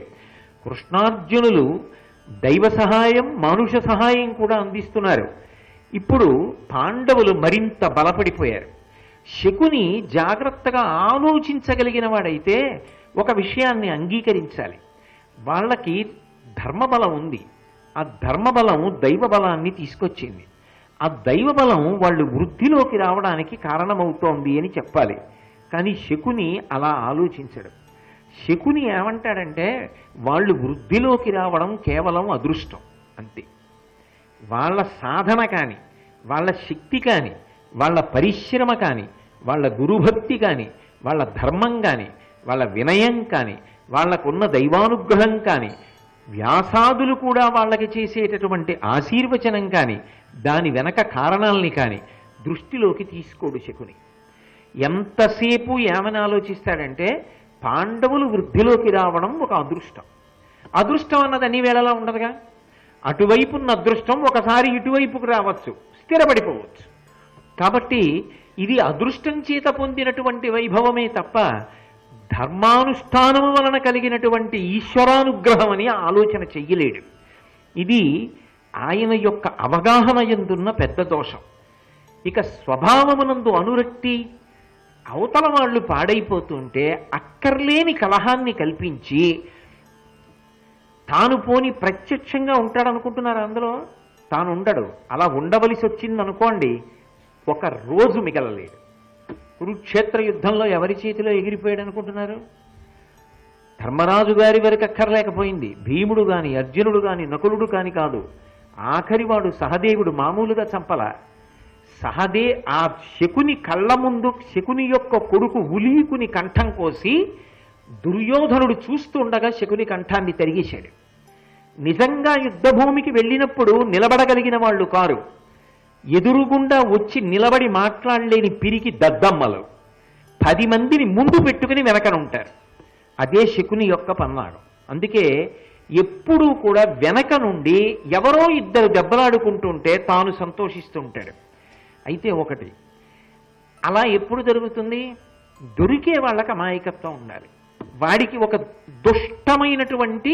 కృష్ణార్జునులు దైవ సహాయం, మానుష సహాయం కూడా అందిస్తున్నారు. ఇప్పుడు పాండవులు మరింత బలపడిపోయారు. శకుని జాగ్రత్తగా ఆలోచించగలిగిన వాడైతే ఒక విషయాన్ని అంగీకరించాలి. వాళ్ళకి ధర్మబలం ఉంది. ఆ ధర్మబలం దైవ బలాన్ని తీసుకొచ్చింది. ఆ దైవ బలం వాళ్ళు వృద్ధిలోకి రావడానికి కారణమవుతోంది అని చెప్పాలి. కానీ శకుని అలా ఆలోచించడు. శకుని ఏమంటాడంటే వాళ్ళు వృద్ధిలోకి రావడం కేవలం అదృష్టం అంతే. వాళ్ళ సాధన కానీ, వాళ్ళ శక్తి కానీ, వాళ్ళ పరిశ్రమ కానీ, వాళ్ళ గురుభక్తి కానీ, వాళ్ళ ధర్మం కానీ, వాళ్ళ వినయం కానీ, వాళ్ళకున్న దైవానుగ్రహం కానీ, వ్యాసాదులు కూడా వాళ్ళకి చేసేటటువంటి ఆశీర్వచనం కానీ, దాని వెనక కారణాలని కానీ దృష్టిలోకి తీసుకోడు శకుని. ఎంతసేపు ఏమని ఆలోచిస్తాడంటే పాండవులు వృద్ధిలోకి రావడం ఒక అదృష్టం. అదృష్టం అన్నది అన్ని వేళలా ఉండదుగా. అటువైపున్న అదృష్టం ఒకసారి ఇటువైపుకు రావచ్చు, స్థిరపడిపోవచ్చు. కాబట్టి ఇది అదృష్టం చేత పొందినటువంటి వైభవమే తప్ప ధర్మానుష్ఠానము వలన కలిగినటువంటి ఈశ్వరానుగ్రహం అని ఆలోచన చెయ్యలేడు. ఇది ఆయన యొక్క అవగాహన యందున్న పెద్ద దోషం. ఇక స్వభావమునందు అనురక్తి, అవతల వాళ్ళు పాడైపోతుంటే అక్కర్లేని కలహాన్ని కల్పించి తాను పోని ప్రత్యక్షంగా ఉంటాడనుకుంటున్నారు. అందులో తాను ఉండడు. అలా ఉండవలసి వచ్చిందనుకోండి, ఒక రోజు మిగలలేడు. కురుక్షేత్ర యుద్ధంలో ఎవరి చేతిలో ఎగిరిపోయాడు అనుకుంటున్నారు? ధర్మరాజు గారి వరకు అక్కర్లేకపోయింది. భీముడు గాని, అర్జునుడు గాని, నకులుడు కాని కాదు. ఆఖరివాడు సహదేవుడు మామూలుగా చంపల. ఆ శకుని కళ్ళ ముందు శకుని యొక్క కొడుకు ఉలీకుని కంఠం కోసి దుర్యోధనుడు చూస్తుండగా శకుని కంఠాన్ని తరిగేశాడు. నిజంగా యుద్ధభూమికి వెళ్ళినప్పుడు నిలబడగలిగిన వాళ్ళు కారు. ఎదురుగుండా వచ్చి నిలబడి మాట్లాడలేని పిరికి దద్దమ్మలు 10 మందిని ముందు పెట్టుకుని వెనకనుంటారు. అదే శకుని యొక్క పన్నాగం. అందుకే ఎప్పుడూ కూడా వెనక నుండి ఎవరో ఇద్దరు దెబ్బలాడుకుంటుంటే తాను సంతోషిస్తుంటాడు. అయితే ఒకటి, అలా ఎప్పుడు జరుగుతుంది? దొరికే వాళ్ళకి అమాయకత్వం ఉండాలి. వాడికి ఒక దుష్టమైనటువంటి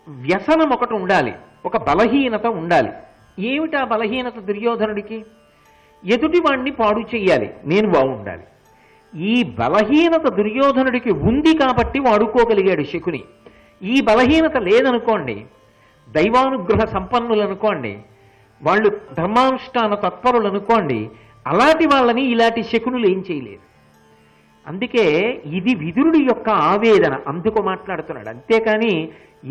వ్యసనం ఒకటి ఉండాలి, ఒక బలహీనత ఉండాలి. ఏమిటా బలహీనత దుర్యోధనుడికి? ఎదుటి వాణ్ణి పాడు చెయ్యాలి, నేను బాగుండాలి. ఈ బలహీనత దుర్యోధనుడికి ఉంది కాబట్టి వాడుకోగలిగాడు శకుని. ఈ బలహీనత లేదనుకోండి, దైవానుగ్రహ సంపన్నులు అనుకోండి, వాళ్ళు ధర్మానుష్ఠాన తత్పరులు అనుకోండి, అలాంటి వాళ్ళని ఇలాంటి శకునులు ఏం చేయలేదు. అందుకే ఇది విదురుడి యొక్క ఆవేదన, అందుకు మాట్లాడుతున్నాడు. అంతేకాని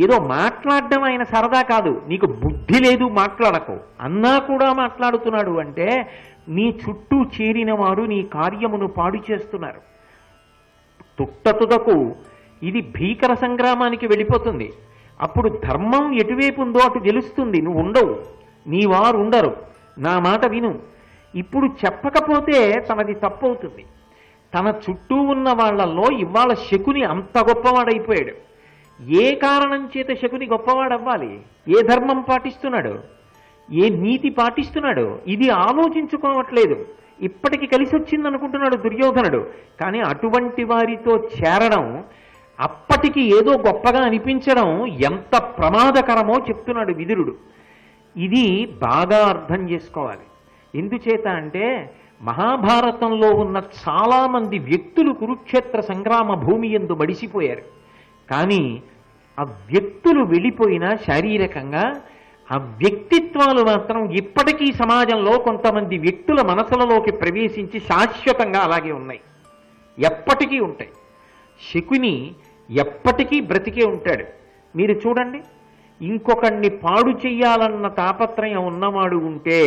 ఏదో మాట్లాడడం ఆయన సరదా కాదు. నీకు బుద్ధి లేదు, మాట్లాడకు అన్నా కూడా మాట్లాడుతున్నాడు అంటే నీ చుట్టూ చేరిన వారు నీ కార్యమును పాడు చేస్తున్నారు. తుట్టతుదకు ఇది భీకర సంగ్రామానికి వెళ్ళిపోతుంది. అప్పుడు ధర్మం ఎటువైపు ఉందో అటు తెలుస్తుంది. నువ్వు ఉండవు, నీ వారు ఉండరు, నా మాట విను. ఇప్పుడు చెప్పకపోతే తనది తప్పవుతుంది. తన చుట్టూ ఉన్న వాళ్ళల్లో ఇవాళ శకుని అంత గొప్పవాడైపోయాడు. ఏ కారణం చేత శకుని గొప్పవాడవ్వాలి? ఏ ధర్మం పాటిస్తున్నాడు, ఏ నీతి పాటిస్తున్నాడు, ఇది ఆలోచించుకోవట్లేదు. ఇప్పటికి కలిసి వచ్చిందనుకుంటున్నాడు దుర్యోధనుడు. కానీ అటువంటి వారితో చేరడం, అప్పటికి ఏదో గొప్పగా అనిపించడం ఎంత ప్రమాదకరమో చెప్తున్నాడు విదురుడు. ఇది బాగా అర్థం చేసుకోవాలి. ఎందుచేత అంటే మహాభారతంలో ఉన్న చాలామంది వ్యక్తులు కురుక్షేత్ర సంగ్రామ భూమి యందు మడిసిపోయారు. కానీ ఆ వ్యక్తులు వెళ్ళిపోయినా శారీరకంగా ఆ వ్యక్తిత్వాలు మాత్రం ఇప్పటికీ సమాజంలో కొంతమంది వ్యక్తుల మనసులలోకి ప్రవేశించి శాశ్వతంగా అలాగే ఉన్నాయి, ఎప్పటికీ ఉంటాయి. శకుని ఎప్పటికీ బ్రతికే ఉంటాడు. మీరు చూడండి, ఇంకొకడిని పాడు చెయ్యాలన్న తాపత్రయం ఉన్నవాడు ఉంటే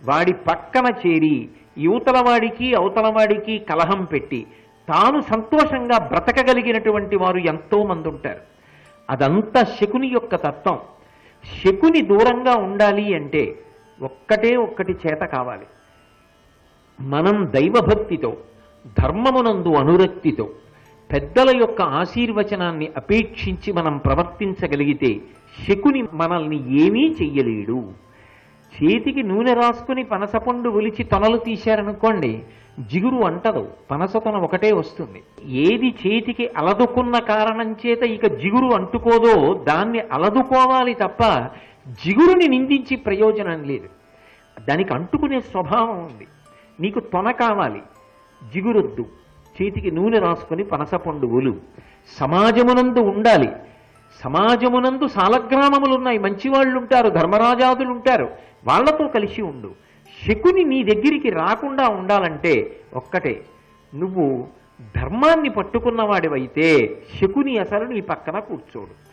వాడి పక్కన చేరి యువతలవాడికి అవతలవాడికి కలహం పెట్టి తాను సంతోషంగా బ్రతకగలిగినటువంటి వారు ఎంతో మంది ఉంటారు. అదంతా శకుని యొక్క తత్వం. శకుని దూరంగా ఉండాలి అంటే ఒక్కటి చేత కావాలి. మనం దైవభక్తితో, ధర్మమునందు అనురక్తితో, పెద్దల యొక్క ఆశీర్వచనాన్ని అపేక్షించి మనం ప్రవర్తించగలిగితే శకుని మనల్ని ఏమీ చెయ్యలేడు. చేతికి నూనె రాసుకుని పనసపండు ఒలిచి తొనలు తీశారనుకోండి, జిగురు అంటదు, పనసతొన ఒకటే వస్తుంది. ఏది చేతికి అలదుకున్న కారణం చేత ఇక జిగురు అంటుకోదో దాన్ని అలదుకోవాలి తప్ప జిగురుని నిందించి ప్రయోజనం లేదు. దానికి అంటుకునే స్వభావం ఉంది. నీకు తొన కావాలి, జిగురొద్దు. చేతికి నూనె రాసుకుని పనసపండు ఒలు. సమాజమునందు ఉండాలి. సమాజమునందు సాలగ్రామములున్నాయి, మంచివాళ్ళు ఉంటారు, ధర్మరాజాదులు ఉంటారు, వాళ్లతో కలిసి ఉండు. శకుని నీ దగ్గరికి రాకుండా ఉండాలంటే ఒక్కటే, నువ్వు ధర్మాన్ని పట్టుకున్నవాడివైతే శకుని అసలు నీ పక్కన కూర్చోడు.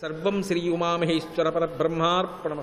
సర్వం శ్రీ ఉమామహేశ్వర పరబ్రహ్మార్పణమస్తు.